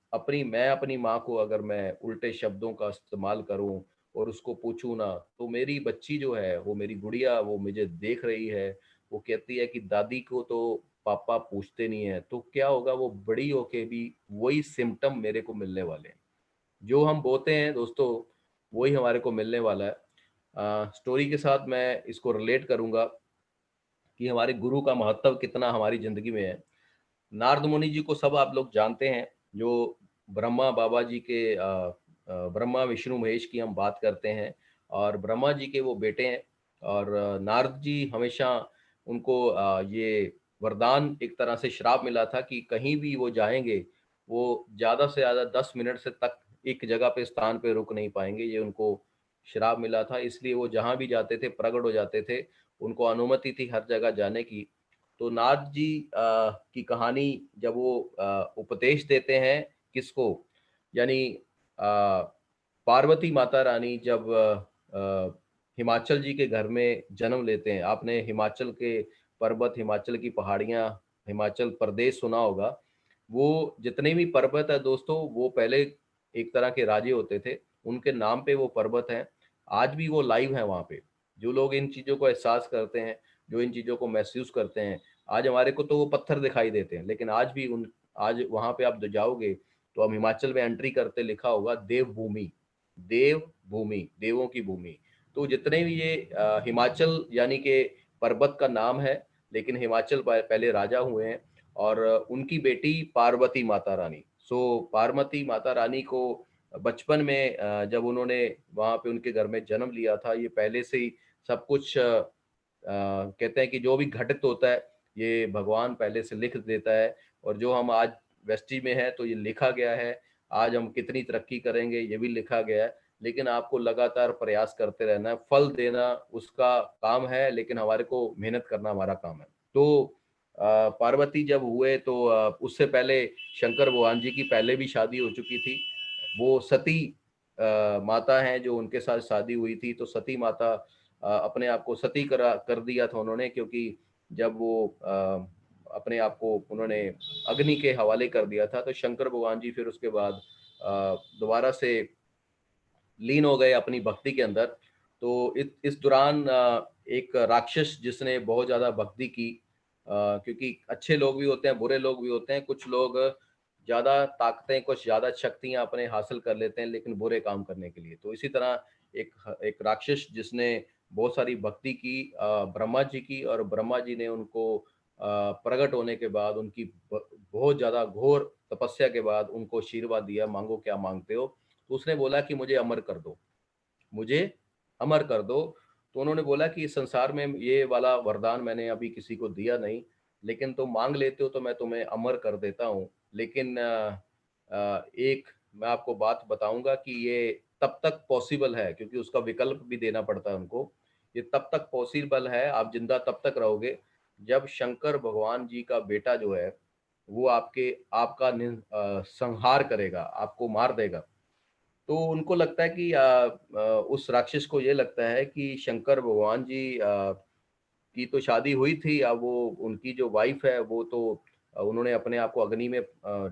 मैं अपनी माँ को अगर मैं उल्टे शब्दों का इस्तेमाल करूं और उसको पूछूं ना, तो मेरी बच्ची जो है, वो मेरी गुड़िया, वो मुझे देख रही है, वो कहती है कि दादी को तो पापा पूछते नहीं है। तो क्या होगा, वो बड़ी होके भी वही सिम्टम मेरे को मिलने वाले हैं। जो हम बोते हैं दोस्तों, वही हमारे को मिलने वाला है। स्टोरी के साथ मैं इसको रिलेट करूंगा कि हमारे गुरु का महत्व कितना हमारी जिंदगी में है। नारद मुनि जी को सब आप लोग जानते हैं, जो ब्रह्मा बाबा जी के ब्रह्मा विष्णु महेश की हम बात करते हैं, और ब्रह्मा जी के वो बेटे हैं। और नारद जी हमेशा उनको ये वरदान, एक तरह से श्राप मिला था कि कहीं भी वो जाएंगे, वो ज़्यादा से ज़्यादा 10 मिनट से तक एक जगह पे, स्थान पे रुक नहीं पाएंगे। ये उनको श्राप मिला था, इसलिए वो जहाँ भी जाते थे प्रकट हो जाते थे। उनको अनुमति थी हर जगह जाने की। तो नाथ जी की कहानी, जब वो उपदेश देते हैं किसको, यानी पार्वती माता रानी जब हिमाचल जी के घर में जन्म लेते हैं। आपने हिमाचल के पर्वत, हिमाचल की पहाड़ियाँ, हिमाचल प्रदेश सुना होगा। वो जितने भी पर्वत है दोस्तों, वो पहले एक तरह के राजे होते थे, उनके नाम पे वो पर्वत हैं। आज भी वो लाइव है वहाँ पे। जो लोग इन चीज़ों को एहसास करते हैं, जो इन चीज़ों को महसूस करते हैं, आज हमारे को तो वो पत्थर दिखाई देते हैं, लेकिन आज वहाँ पे आप जाओगे, तो हम हिमाचल में एंट्री करते लिखा होगा देवभूमि। देवभूमि, देवों की भूमि। तो जितने भी ये हिमाचल यानी कि पर्वत का नाम है, लेकिन हिमाचल पहले राजा हुए हैं। और उनकी बेटी पार्वती माता रानी, सो पार्वती माता रानी को बचपन में जब उन्होंने वहाँ पे उनके घर में जन्म लिया था, ये पहले से ही सब कुछ कहते हैं कि जो भी घटित होता है, ये भगवान पहले से लिख देता है और जो हम आज वेस्टी में हैं, तो ये लिखा गया है। आज हम कितनी तरक्की करेंगे, ये भी लिखा गया है, लेकिन आपको लगातार प्रयास करते रहना है। फल देना उसका काम है, लेकिन हमारे को मेहनत करना हमारा काम है। तो पार्वती जब हुए तो उससे पहले शंकर भगवान जी की पहले भी शादी हो चुकी थी। वो सती माता हैं जो उनके साथ शादी हुई थी, तो सती माता अपने आप को सती कर दिया था उन्होंने, क्योंकि जब वो अपने आप को उन्होंने अग्नि के हवाले कर दिया था, तो शंकर भगवान जी फिर उसके बाद दोबारा से लीन हो गए अपनी भक्ति के अंदर। तो इस दौरान एक राक्षस जिसने बहुत ज़्यादा भक्ति की, क्योंकि अच्छे लोग भी होते हैं, बुरे लोग भी होते हैं। कुछ लोग ज़्यादा ताकतें, कुछ ज़्यादा शक्तियाँ अपने हासिल कर लेते हैं, लेकिन बुरे काम करने के लिए। तो इसी तरह एक राक्षस जिसने बहुत सारी भक्ति की ब्रह्मा जी की, और ब्रह्मा जी ने उनको प्रकट होने के बाद उनकी बहुत ज़्यादा घोर तपस्या के बाद उनको आशीर्वाद दिया, मांगो क्या मांगते हो। तो उसने बोला कि मुझे अमर कर दो, मुझे अमर कर दो। तो उन्होंने बोला कि इस संसार में ये वाला वरदान मैंने अभी किसी को दिया नहीं, लेकिन तुम मांग लेते हो तो मैं तुम्हें अमर कर देता हूँ। लेकिन एक मैं आपको बात बताऊंगा कि ये तब तक पॉसिबल है, क्योंकि उसका विकल्प भी देना पड़ता है उनको। ये तब तक पॉसिबल है, आप जिंदा तब तक रहोगे जब शंकर भगवान जी का बेटा जो है वो आपका संहार करेगा, आपको मार देगा। तो उनको लगता है कि उस राक्षस को ये लगता है कि शंकर भगवान जी की तो शादी हुई थी, अब वो उनकी जो वाइफ है वो तो उन्होंने अपने आप को अग्नि में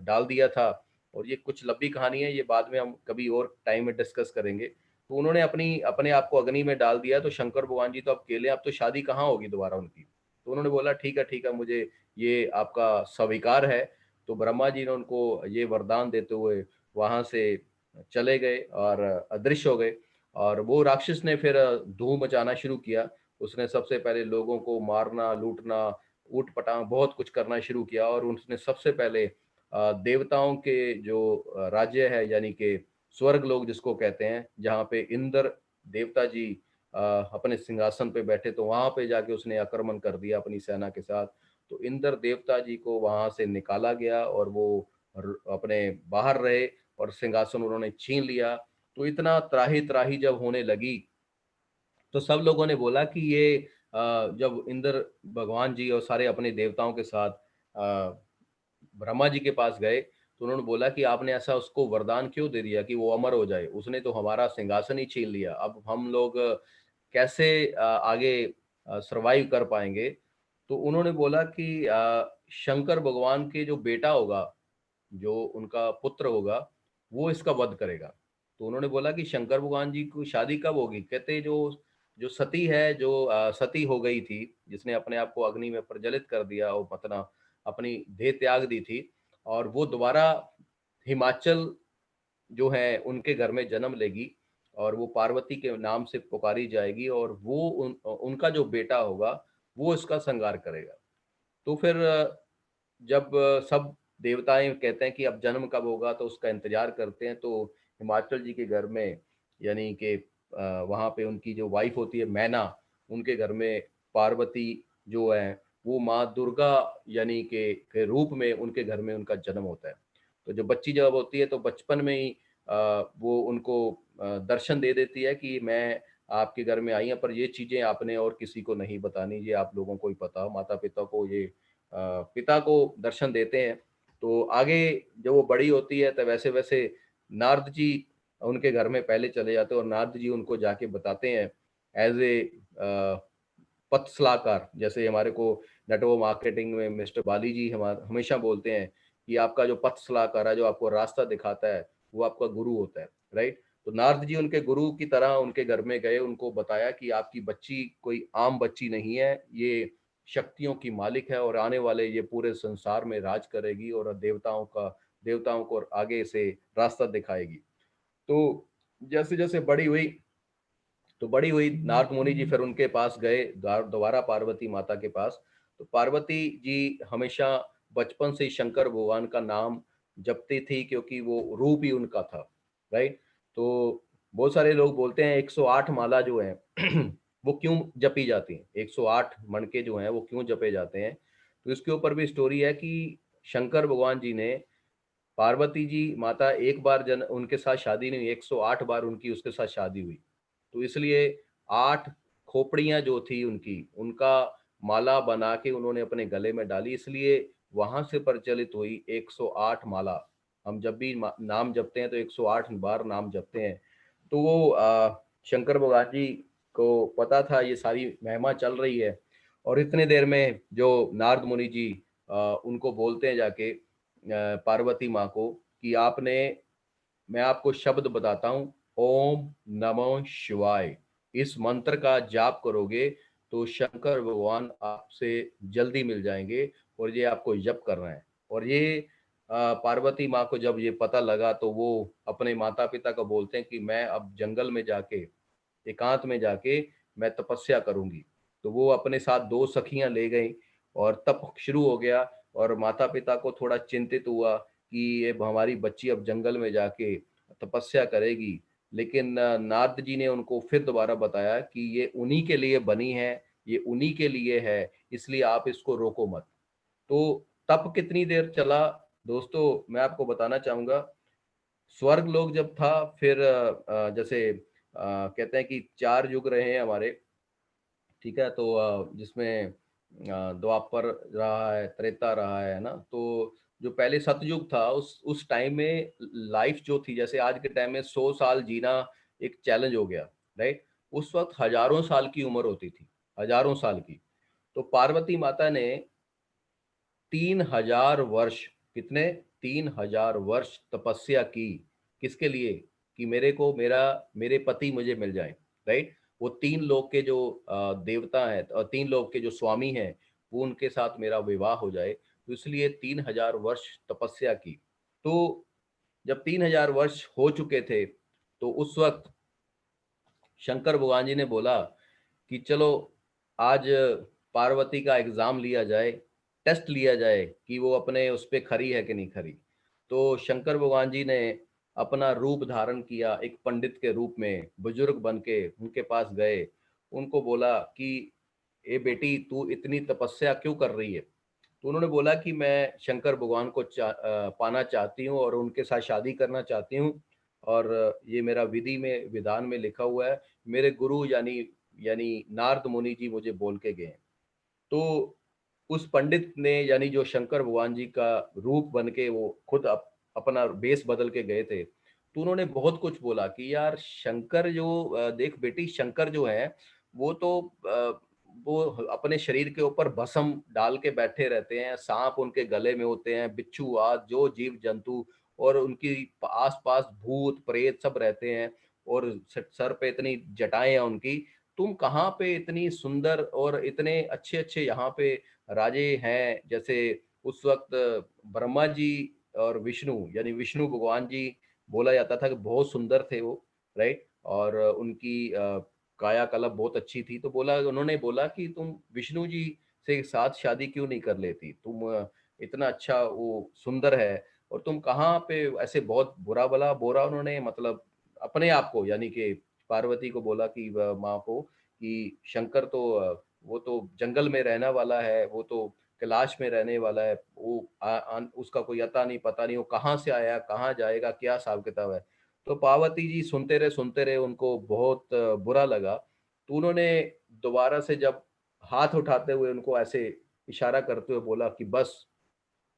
डाल दिया था। और ये कुछ लंबी कहानी है, ये बाद में हम कभी और टाइम में डिस्कस करेंगे। तो उन्होंने अपने आप को अग्नि में डाल दिया, तो शंकर भगवान जी तो अब अकेले, अब तो शादी कहाँ होगी दोबारा उनकी। तो उन्होंने बोला ठीक है, मुझे ये आपका स्वीकार है। तो ब्रह्मा जी ने उनको ये वरदान देते हुए वहां से चले गए और अदृश्य हो गए। और वो राक्षस ने फिर धूम मचाना शुरू किया। उसने सबसे पहले लोगों को मारना, लूटना, ऊट पटांग बहुत कुछ करना शुरू किया। और उसने सबसे पहले देवताओं के जो राज्य है, यानी कि स्वर्ग लोग जिसको कहते हैं, जहाँ पे इंद्र देवता जी अपने सिंहासन पे बैठे, तो वहां पे जाके उसने आक्रमण कर दिया अपनी सेना के साथ। तो इंद्र देवता जी को वहां से निकाला गया और वो अपने बाहर रहे और सिंहासन उन्होंने छीन लिया। तो इतना त्राही त्राही जब होने लगी, तो सब लोगों ने बोला कि ये जब इंद्र भगवान जी और सारे अपने देवताओं के साथ ब्रह्मा जी के पास गए, तो उन्होंने बोला कि आपने ऐसा उसको वरदान क्यों दे दिया कि वो अमर हो जाए, उसने तो हमारा सिंहासन ही छीन लिया, अब हम लोग कैसे आगे सरवाइव कर पाएंगे। तो उन्होंने बोला कि शंकर भगवान के जो बेटा होगा, जो उनका पुत्र होगा, वो इसका वध करेगा। तो उन्होंने बोला कि शंकर भगवान जी की शादी कब होगी? कहते जो जो सती है, जो सती हो गई थी, जिसने अपने आप को अग्नि में प्रज्वलित कर दिया और मतलब अपनी देह त्याग दी थी, और वो दोबारा हिमाचल जो है उनके घर में जन्म लेगी, और वो पार्वती के नाम से पुकारी जाएगी, और वो उनका जो बेटा होगा वो इसका संहार करेगा। तो फिर जब सब देवताएं कहते हैं कि अब जन्म कब होगा, तो उसका इंतजार करते हैं। तो हिमाचल जी के घर में, यानी कि वहाँ पे उनकी जो वाइफ होती है मैना, उनके घर में पार्वती जो है वो माँ दुर्गा यानी के रूप में उनके घर में उनका जन्म होता है। तो जो बच्ची जब होती है, तो बचपन में ही वो उनको दर्शन दे देती है कि मैं आपके घर में आई हैं, पर ये चीज़ें आपने और किसी को नहीं बतानी, ये आप लोगों को ही पता हो, माता पिता को ये पिता को दर्शन देते हैं। तो आगे जब वो बड़ी होती है, तो वैसे वैसे नारद जी उनके घर में पहले चले जाते हैं, और नारद जी उनको जाके बताते हैं एज ए पथ सलाहकार। जैसे हमारे को नेटवर्क मार्केटिंग में मिस्टर बाली जी हमेशा बोलते हैं कि आपका जो पथ सलाहकार है, जो आपको रास्ता दिखाता है, वो आपका गुरु होता है, राइट। तो नारद जी उनके गुरु की तरह उनके घर में गए, उनको बताया कि आपकी बच्ची कोई आम बच्ची नहीं है, ये शक्तियों की मालिक है, और आने वाले ये पूरे संसार में राज करेगी, और देवताओं को आगे से रास्ता दिखाएगी। तो जैसे जैसे बड़ी हुई नारद मुनि जी फिर उनके पास गए, दोबारा पार्वती माता के पास। तो पार्वती जी हमेशा बचपन से ही शंकर भगवान का नाम जपती थी, क्योंकि वो रूप ही उनका था। राइट। तो बहुत सारे लोग बोलते हैं 108 माला जो है वो क्यों जपी जाती हैं, 108 मणके जो हैं वो क्यों जपे जाते हैं। तो इसके ऊपर भी स्टोरी है कि शंकर भगवान जी ने पार्वती जी माता एक बार जन उनके साथ शादी नहीं हुई, 108 बार उनकी उसके साथ शादी हुई। तो इसलिए 8 खोपड़ियाँ जो थी उनकी, उनका माला बना के उन्होंने अपने गले में डाली, इसलिए वहाँ से प्रचलित हुई 108 माला। हम जब भी नाम जपते हैं तो 108 बार नाम जपते हैं। तो वो शंकर भगवान जी को पता था ये सारी महिमा चल रही है, और इतने देर में जो नारद मुनि जी उनको बोलते हैं जाके पार्वती माँ को कि आपने, मैं आपको शब्द बताता हूँ, ओम नमो शिवाय, इस मंत्र का जाप करोगे तो शंकर भगवान आपसे जल्दी मिल जाएंगे, और ये आपको जप करना है। और ये पार्वती माँ को जब ये पता लगा तो वो अपने माता पिता को बोलते हैं कि मैं अब जंगल में जाके, एकांत में जाके मैं तपस्या करूंगी। तो वो अपने साथ 2 सखियां ले गई और तप शुरू हो गया। और माता पिता को थोड़ा चिंतित हुआ कि ये हमारी बच्ची अब जंगल में जाके तपस्या करेगी। लेकिन नारद जी ने उनको फिर दोबारा बताया कि ये उन्हीं के लिए बनी है, ये उन्हीं के लिए है, इसलिए आप इसको रोको मत। तो तप कितनी देर चला दोस्तों, मैं आपको बताना चाहूंगा। स्वर्ग लोग जब था, फिर जैसे कहते हैं कि 4 युग रहे हैं हमारे, ठीक है। तो जिसमें द्वापर रहा है, त्रेता रहा है ना। तो जो पहले सतयुग था उस टाइम में लाइफ जो थी, जैसे आज के टाइम में 100 साल जीना एक चैलेंज हो गया, राइट। उस वक्त हजारों साल की उम्र होती थी, हजारों साल की। तो पार्वती माता ने 3,000 वर्ष, कितने, 3,000 वर्ष तपस्या की। किसके लिए? कि मेरे को मेरे पति मुझे मिल जाए, राइट। वो 3 लोक के जो देवता हैं और 3 लोक के जो स्वामी हैं, वो उनके साथ मेरा विवाह हो जाए। तो इसलिए 3,000 वर्ष तपस्या की। तो जब 3,000 वर्ष हो चुके थे तो उस वक्त शंकर भगवान जी ने बोला कि चलो आज पार्वती का एग्जाम लिया जाए, टेस्ट लिया जाए कि वो अपने उस पे खरी है कि नहीं खरी। तो शंकर भगवान जी ने अपना रूप धारण किया, एक पंडित के रूप में बुजुर्ग बन के उनके पास गए। उनको बोला कि ए बेटी, तू इतनी तपस्या क्यों कर रही है? तो उन्होंने बोला कि मैं शंकर भगवान को पाना चाहती हूँ और उनके साथ शादी करना चाहती हूँ, और ये मेरा विधि में विधान में लिखा हुआ है। मेरे गुरु यानी यानी नारद मुनि जी मुझे बोल के गए हैं। तो उस पंडित ने, यानी जो शंकर भगवान जी का रूप बन के वो खुद अपना बेस बदल के गए थे, तो उन्होंने बहुत कुछ बोला कि यार शंकर जो देख बेटी, शंकर जो है वो तो वो अपने शरीर के ऊपर भस्म डाल के बैठे रहते हैं, सांप उनके गले में होते हैं, बिच्छू आदि जो जीव जंतु, और उनकी आस पास भूत प्रेत सब रहते हैं, और सर पे इतनी जटाएं हैं उनकी। तुम कहाँ पे इतनी सुंदर और इतने अच्छे अच्छे यहाँ पे राजे हैं। जैसे उस वक्त ब्रह्मा जी और विष्णु, यानी विष्णु भगवान जी, बोला जाता था कि बहुत सुंदर थे वो, राइट। और उनकी कायाकल्प बहुत अच्छी थी। तो उन्होंने बोला कि तुम विष्णु जी से साथ शादी क्यों नहीं कर लेती, तुम इतना अच्छा वो सुंदर है, और तुम कहाँ पे ऐसे बहुत बुरा भला बोला उन्होंने, मतलब अपने आप को, यानी कि पार्वती को बोला कि माँ को कि शंकर तो वो तो जंगल में रहने वाला है, वो तो कैलाश में रहने वाला है, वो उसका कोई अता नहीं पता नहीं, वो कहाँ से आया, कहाँ जाएगा, क्या हिसाब किताब है। तो पार्वती जी सुनते रहे, उनको बहुत बुरा लगा। तो उन्होंने दोबारा से जब हाथ उठाते हुए उनको ऐसे इशारा करते हुए बोला कि बस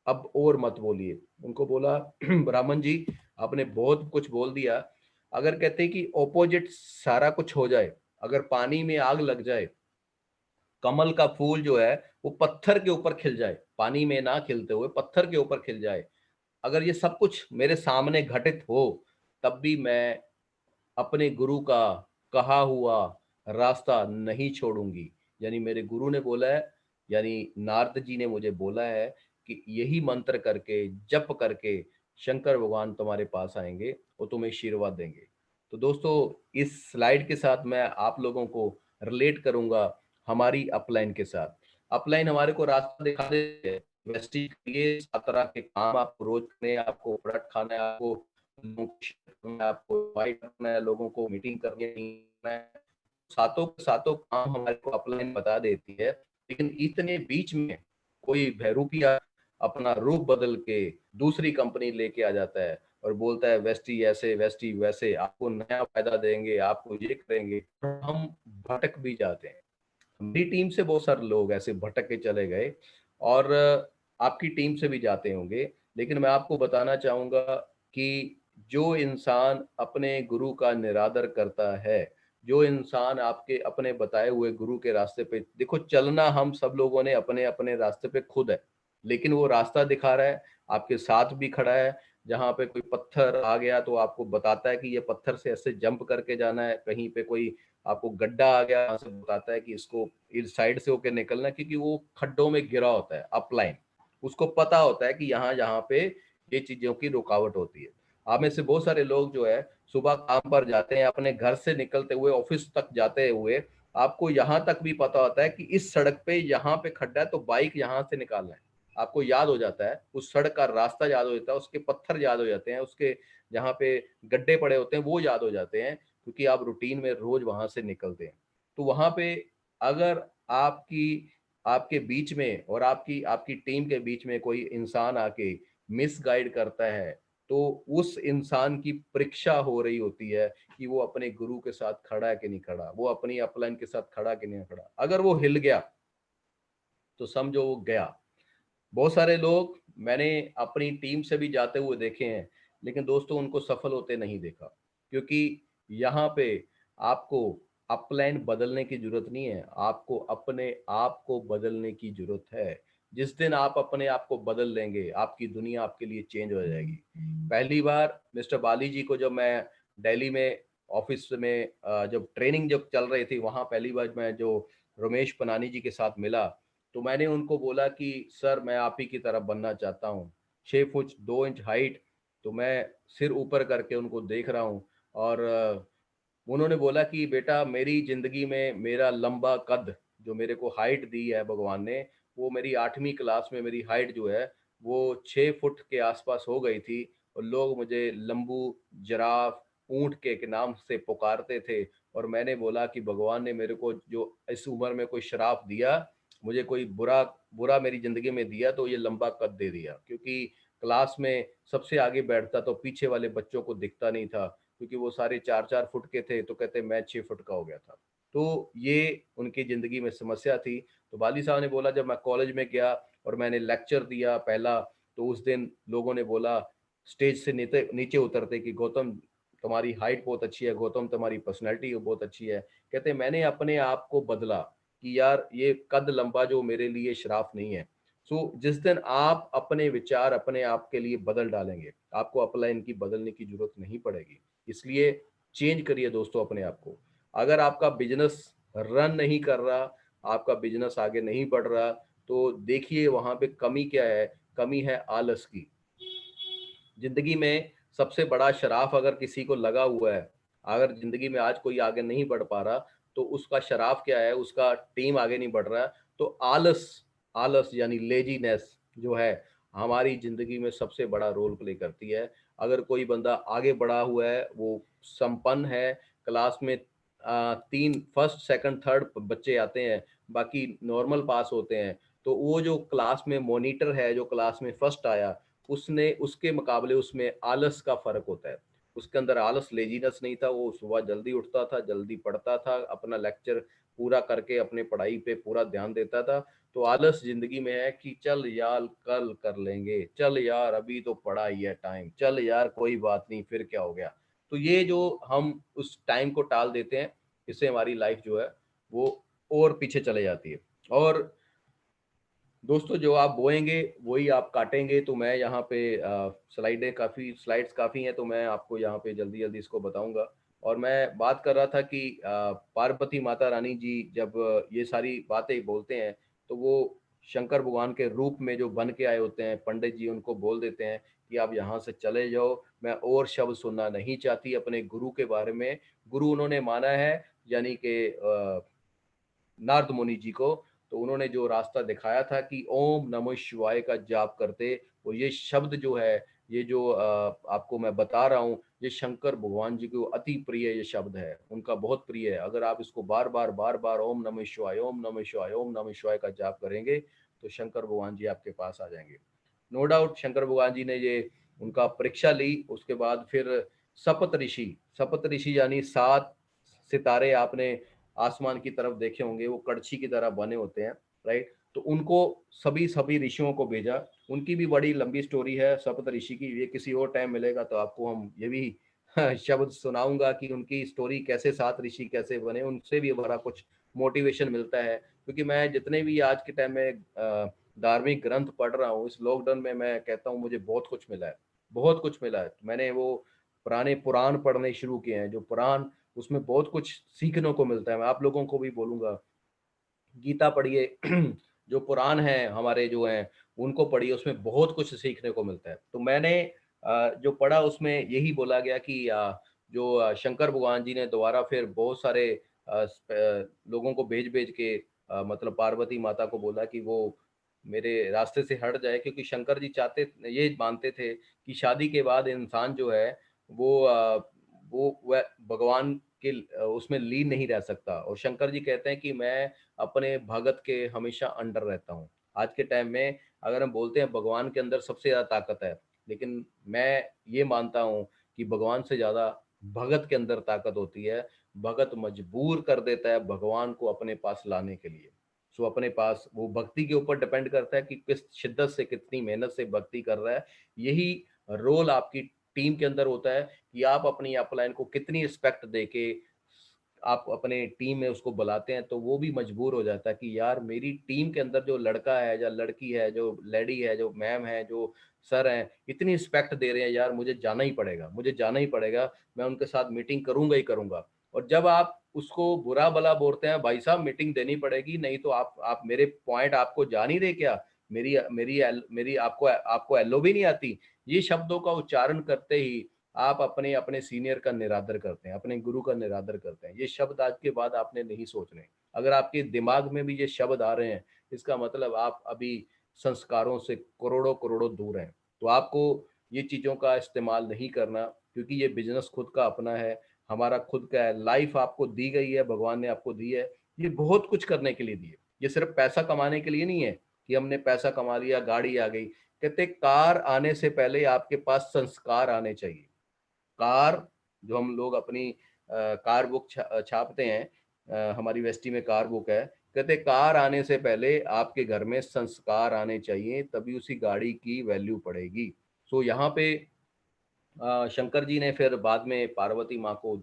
अब और मत बोलिए। उनको बोला ब्राह्मण जी, आपने बहुत कुछ बोल दिया। अगर कहते हैं कि ऑपोजिट सारा कुछ हो जाए, अगर पानी में आग लग जाए, कमल का फूल जो है वो पत्थर के ऊपर खिल जाए, पानी में ना खिलते हुए पत्थर के ऊपर खिल जाए, अगर ये सब कुछ मेरे सामने घटित हो, तब भी मैं अपने गुरु का कहा हुआ रास्ता नहीं छोड़ूंगी। यानी मेरे गुरु ने बोला है, यानी नारद जी ने मुझे बोला है कि यही मंत्र करके, जप करके शंकर भगवान तुम्हारे पास आएंगे और तुम्हें आशीर्वाद देंगे। तो दोस्तों, इस स्लाइड के साथ मैं आप लोगों को रिलेट करूंगा हमारी अपलाइन के साथ। अपलाइन हमारे को रास्ता दिखा देते हैं, इन्वेस्टिंग के लिए 7 तरह के काम आपको रोज करने हैं, आपको प्रोडक्ट खाना है, आपको लोगों को share करना है, आपको इनवाइट करना है, लोगों को मीटिंग करनी है, सातों के सातों काम हमारे को अपलाइन बता देती है। लेकिन इतने बीच में कोई बहरूपिया अपना रूप बदल के दूसरी कंपनी लेके आ जाता है और बोलता है वेस्टी ऐसे वेस्टी वैसे, आपको नया फायदा देंगे, आपको ये करेंगे, तो हम भटक भी जाते हैं। मेरी टीम से बहुत सारे लोग ऐसे भटक के चले गए और आपकी टीम से भी जाते होंगे। लेकिन मैं आपको बताना चाहूंगा कि जो इंसान अपने गुरु का निरादर करता है, जो इंसान आपके अपने बताए हुए गुरु के रास्ते पे, देखो चलना हम सब लोगों ने अपने अपने रास्ते पे खुद है, लेकिन वो रास्ता दिखा रहा है, आपके साथ भी खड़ा है। जहाँ पे कोई पत्थर आ गया तो आपको बताता है कि ये पत्थर से ऐसे जंप करके जाना है, कहीं पे कोई आपको गड्ढा आ गया, वहां से बताता है कि इसको इस साइड से होकर निकलना है, क्योंकि वो खड्डों में गिरा होता है अपलाइन, उसको पता होता है कि यहाँ यहाँ पे ये चीजों की रुकावट होती है। आप में से बहुत सारे लोग जो है सुबह काम पर जाते हैं, अपने घर से निकलते हुए ऑफिस तक जाते हुए आपको यहाँ तक भी पता होता है कि इस सड़क पे यहाँ पे खड्डा है तो बाइक यहाँ से निकालना है। आपको याद हो जाता है, उस सड़क का रास्ता याद हो जाता है, उसके पत्थर याद हो जाते हैं, उसके जहाँ पे गड्ढे पड़े होते हैं वो याद हो जाते हैं, क्योंकि आप रूटीन में रोज वहां से निकलते हैं। तो वहां पे अगर आपकी आपके बीच में और आपकी आपकी टीम के बीच में कोई इंसान आके मिस गाइड करता है, तो उस इंसान की परीक्षा हो रही होती है कि वो अपने गुरु के साथ खड़ा है कि नहीं खड़ा, वो अपनी अपलाइन के साथ खड़ा कि नहीं खड़ा। अगर वो हिल गया तो समझो वो गया। बहुत सारे लोग मैंने अपनी टीम से भी जाते हुए देखे हैं, लेकिन दोस्तों उनको सफल होते नहीं देखा, क्योंकि यहाँ पे आपको अपलाइन बदलने की जरूरत नहीं है, आपको अपने आप को बदलने की जरूरत है। जिस दिन आप अपने आप को बदल लेंगे, आपकी दुनिया आपके लिए चेंज हो जाएगी। पहली बार मिस्टर बाली जी को जब मैं दिल्ली में ऑफिस में जब ट्रेनिंग जब चल रही थी, वहां पहली बार मैं जो रमेश पनानी जी के साथ मिला, तो मैंने उनको बोला कि सर मैं आप ही की तरह बनना चाहता हूँ, 6 फुट 2 इंच हाइट। तो मैं सिर ऊपर करके उनको देख रहा हूँ और उन्होंने बोला कि बेटा मेरी जिंदगी में मेरा लंबा कद जो मेरे को हाइट दी है भगवान ने, वो मेरी 8वीं क्लास में मेरी हाइट जो है वो 6 फुट के आसपास हो गई थी, और लोग मुझे लंबू, जराफ, ऊंट के नाम से पुकारते थे। और मैंने बोला कि भगवान ने मेरे को जो इस उम्र में कोई श्राप दिया, मुझे कोई बुरा बुरा मेरी जिंदगी में दिया, तो ये लंबा कद दे दिया, क्योंकि क्लास में सबसे आगे बैठता तो पीछे वाले बच्चों को दिखता नहीं था, क्योंकि वो सारे 4-4 फुट के थे, तो कहते मैं 6 फुट का हो गया था। तो ये उनकी जिंदगी में समस्या थी। तो वाली साहब ने बोला, जब मैं कॉलेज में गया और मैंने लेक्चर दिया पहला, तो उस दिन लोगों ने बोला स्टेज से नीचे नीचे उतरते कि गौतम तुम्हारी हाइट बहुत अच्छी है, गौतम तुम्हारी पर्सनैलिटी बहुत अच्छी है। कहते मैंने अपने आप को बदला कि यार ये कद लंबा जो मेरे लिए श्राप नहीं है। सो जिस दिन आप अपने विचार अपने आप के लिए बदल डालेंगे, आपको अपलाइन की बदलने की जरूरत नहीं पड़ेगी। इसलिए चेंज करिए दोस्तों अपने आप को। अगर आपका बिजनेस रन नहीं कर रहा, आपका बिजनेस आगे नहीं बढ़ रहा, तो देखिए वहां पे कमी क्या है। कमी है आलस की। जिंदगी में सबसे बड़ा शराफ अगर किसी को लगा हुआ है, अगर जिंदगी में आज कोई आगे नहीं बढ़ पा रहा, तो उसका शराफ क्या है, उसका टीम आगे नहीं बढ़ रहा है, तो आलस, आलस यानी लेजीनेस जो है हमारी जिंदगी में सबसे बड़ा रोल प्ले करती है। अगर कोई बंदा आगे बढ़ा हुआ है, वो संपन्न है, क्लास में 3 फर्स्ट सेकंड थर्ड बच्चे आते हैं, बाकी नॉर्मल पास होते हैं, तो वो जो क्लास में मॉनिटर है, जो क्लास में फर्स्ट आया, उसने उसके मुकाबले उसमें आलस का फर्क होता है। उसके अंदर आलस, लेजीनेस नहीं था, वो सुबह जल्दी उठता था, जल्दी पढ़ता था, अपना लेक्चर पूरा करके अपने पढ़ाई पे पूरा ध्यान देता था। तो आलस जिंदगी में है कि चल यार कल कर लेंगे, चल यार अभी तो पड़ा ही है टाइम, चल यार कोई बात नहीं फिर क्या हो गया। तो ये जो हम उस टाइम को टाल देते हैं, इससे हमारी लाइफ जो है वो और पीछे चले जाती है। और दोस्तों जो आप बोएंगे वही आप काटेंगे। तो मैं यहाँ पे स्लाइड्स काफ़ी हैं, तो मैं आपको यहाँ पे जल्दी जल्दी इसको बताऊंगा। और मैं बात कर रहा था कि पार्वती माता रानी जी जब ये सारी बातें बोलते हैं, तो वो शंकर भगवान के रूप में जो बन के आए होते हैं, पंडित जी उनको बोल देते हैं कि आप यहाँ से चले जाओ, मैं और शब्द सुनना नहीं चाहती अपने गुरु के बारे में। गुरु उन्होंने माना है, यानी कि नारद मुनि जी को। तो उन्होंने जो रास्ता दिखाया था कि ओम नमः शिवाय का जाप करते, वो ये शब्द जो है ये जो आपको मैं बता रहा हूँ, ये शंकर भगवान जी को अति प्रिय ये शब्द है, उनका बहुत प्रिय है। अगर आप इसको बार बार ओम नमः शिवाय, ओम नमः शिवाय, ओम नमः शिवाय का जाप करेंगे तो शंकर भगवान जी आपके पास आ जाएंगे। नो डाउट शंकर भगवान जी ने ये उनका परीक्षा ली। उसके बाद फिर सप्त ऋषि यानी 7 सितारे आपने आसमान की तरफ देखे होंगे, वो कड़छी की तरह बने होते हैं, राइट? तो उनको सभी सभी ऋषियों को भेजा। उनकी भी बड़ी लंबी स्टोरी है सप्त ऋषि की, ये किसी और टाइम मिलेगा तो आपको हम ये भी शब्द सुनाऊंगा कि उनकी स्टोरी कैसे 7 ऋषि कैसे बने, उनसे भी बड़ा कुछ मोटिवेशन मिलता है। क्योंकि मैं जितने भी आज के टाइम में धार्मिक ग्रंथ पढ़ रहा हूँ, इस लॉकडाउन में मैं कहता हूँ मुझे बहुत कुछ मिला है, बहुत कुछ मिला है। मैंने वो पुराने पुराण पढ़ने शुरू किए हैं, जो पुराण, उसमें बहुत कुछ सीखने को मिलता है। मैं आप लोगों को भी बोलूंगा, गीता पढ़िए जो पुराण हैं हमारे जो हैं उनको पढ़िए, उसमें बहुत कुछ सीखने को मिलता है। तो मैंने जो पढ़ा उसमें यही बोला गया कि जो शंकर भगवान जी ने दोबारा फिर बहुत सारे लोगों को भेज भेज के मतलब पार्वती माता को बोला कि वो मेरे रास्ते से हट जाए, क्योंकि शंकर जी चाहते ये मानते थे कि शादी के बाद इंसान जो है वो वह भगवान के उसमें लीन नहीं रह सकता। और शंकर जी कहते हैं कि मैं अपने भगत के हमेशा अंडर रहता हूँ। आज के टाइम में अगर हम बोलते हैं भगवान के अंदर सबसे ज़्यादा ताकत है, लेकिन मैं ये मानता हूँ कि भगवान से ज़्यादा भगत के अंदर ताकत होती है। भगत मजबूर कर देता है भगवान को अपने पास लाने के लिए। सो अपने पास वो भक्ति के ऊपर डिपेंड करता है कि किस शिद्दत से, कितनी मेहनत से भक्ति कर रहा है। यही रोल आपकी टीम के अंदर होता है कि आप अपनी अपलाइन को कितनी रिस्पेक्ट देके आप अपने टीम में उसको बुलाते हैं, तो वो भी मजबूर हो जाता है कि यार मेरी टीम के अंदर जो लड़का है या लड़की है, जो लेडी है, जो मैम है, जो सर हैं, इतनी रिस्पेक्ट दे रहे हैं, यार मुझे जाना ही पड़ेगा, मुझे जाना ही पड़ेगा, मैं उनके साथ मीटिंग करूंगा ही करूंगा। और जब आप उसको बुरा भला बोलते हैं, भाई साहब मीटिंग देनी पड़ेगी, नहीं तो आप मेरे पॉइंट आपको जा नहीं रहे क्या, मेरी मेरी मेरी आपको आपको एलओ भी नहीं आती, ये शब्दों का उच्चारण करते ही आप अपने अपने सीनियर का निरादर करते हैं, अपने गुरु का निरादर करते हैं। ये शब्द आज के बाद आपने नहीं सोचने। अगर आपके दिमाग में भी ये शब्द आ रहे हैं, इसका मतलब आप अभी संस्कारों से करोड़ों करोड़ों दूर हैं। तो आपको ये चीज़ों का इस्तेमाल नहीं करना, क्योंकि ये बिजनेस खुद का अपना है, हमारा खुद का है। लाइफ आपको दी गई है, भगवान ने आपको दी है, ये बहुत कुछ करने के लिए दी है। ये सिर्फ पैसा कमाने के लिए नहीं है कि हमने पैसा कमा लिया, गाड़ी आ गई। कहते कार आने से पहले आपके पास संस्कार आने चाहिए। कार जो हम लोग अपनी कार बुक छापते हैं, हमारी वेस्टी में कार बुक है, कहते कार आने से पहले आपके घर में संस्कार आने चाहिए, तभी उसी गाड़ी की वैल्यू पड़ेगी। सो यहाँ पे शंकर जी ने फिर बाद में पार्वती माँ को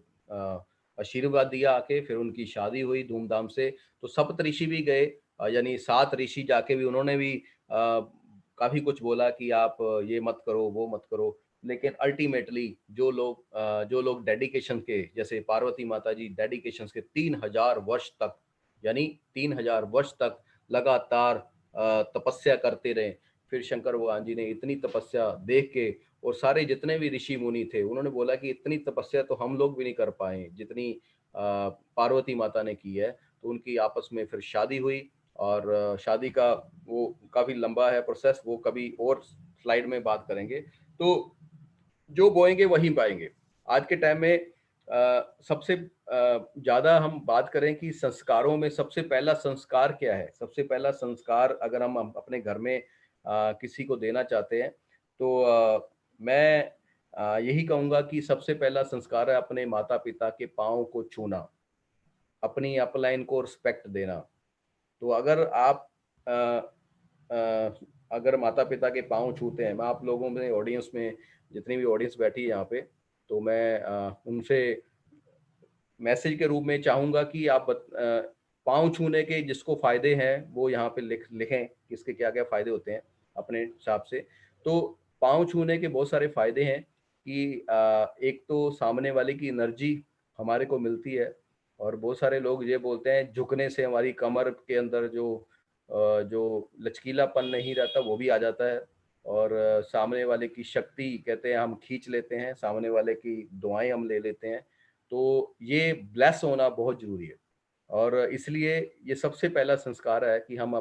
आशीर्वाद दिया आके, फिर उनकी शादी हुई धूमधाम से। तो सप्त ऋषि भी गए, यानी 7 ऋषि जाके भी उन्होंने भी काफी कुछ बोला कि आप ये मत करो, वो मत करो। लेकिन अल्टीमेटली जो लोग डेडिकेशन के, जैसे पार्वती माता जी डेडिकेशन के 3000 वर्ष तक, यानी 3000 वर्ष तक लगातार तपस्या करते रहे। फिर शंकर भगवान जी ने इतनी तपस्या देख के, और सारे जितने भी ऋषि मुनि थे, उन्होंने बोला कि इतनी तपस्या तो हम लोग भी नहीं कर पाए जितनी पार्वती माता ने की है। तो उनकी आपस में फिर शादी हुई। और शादी का वो काफी लंबा है प्रोसेस, वो कभी और स्लाइड में बात करेंगे। तो जो बोएंगे वही पाएंगे। आज के टाइम में सबसे ज्यादा हम बात करें कि संस्कारों में सबसे पहला संस्कार क्या है, सबसे पहला संस्कार अगर हम अपने घर में किसी को देना चाहते हैं, तो मैं यही कहूंगा कि सबसे पहला संस्कार है अपने माता पिता के पाँव को छूना, अपनी अपलाइन को रिस्पेक्ट देना। तो अगर आप अ, अ, अगर माता पिता के पाँव छूते हैं, मैं आप लोगों में ऑडियंस में जितनी भी ऑडियंस बैठी है यहाँ पे, तो मैं उनसे मैसेज के रूप में चाहूंगा कि आप पाँव छूने के जिसको फायदे हैं वो यहाँ पे लिखें किसके क्या क्या फायदे होते हैं अपने हिसाब से। तो पाँव छूने के बहुत सारे फायदे हैं कि एक तो सामने वाले की एनर्जी हमारे को मिलती है। और बहुत सारे लोग ये बोलते हैं झुकने से हमारी कमर के अंदर जो लचकीलापन नहीं रहता वो भी आ जाता है। और सामने वाले की शक्ति कहते हैं हम खींच लेते हैं, सामने वाले की दुआएं हम ले लेते हैं। तो ये ब्लेस होना बहुत ज़रूरी है। और इसलिए ये सबसे पहला संस्कार है कि हम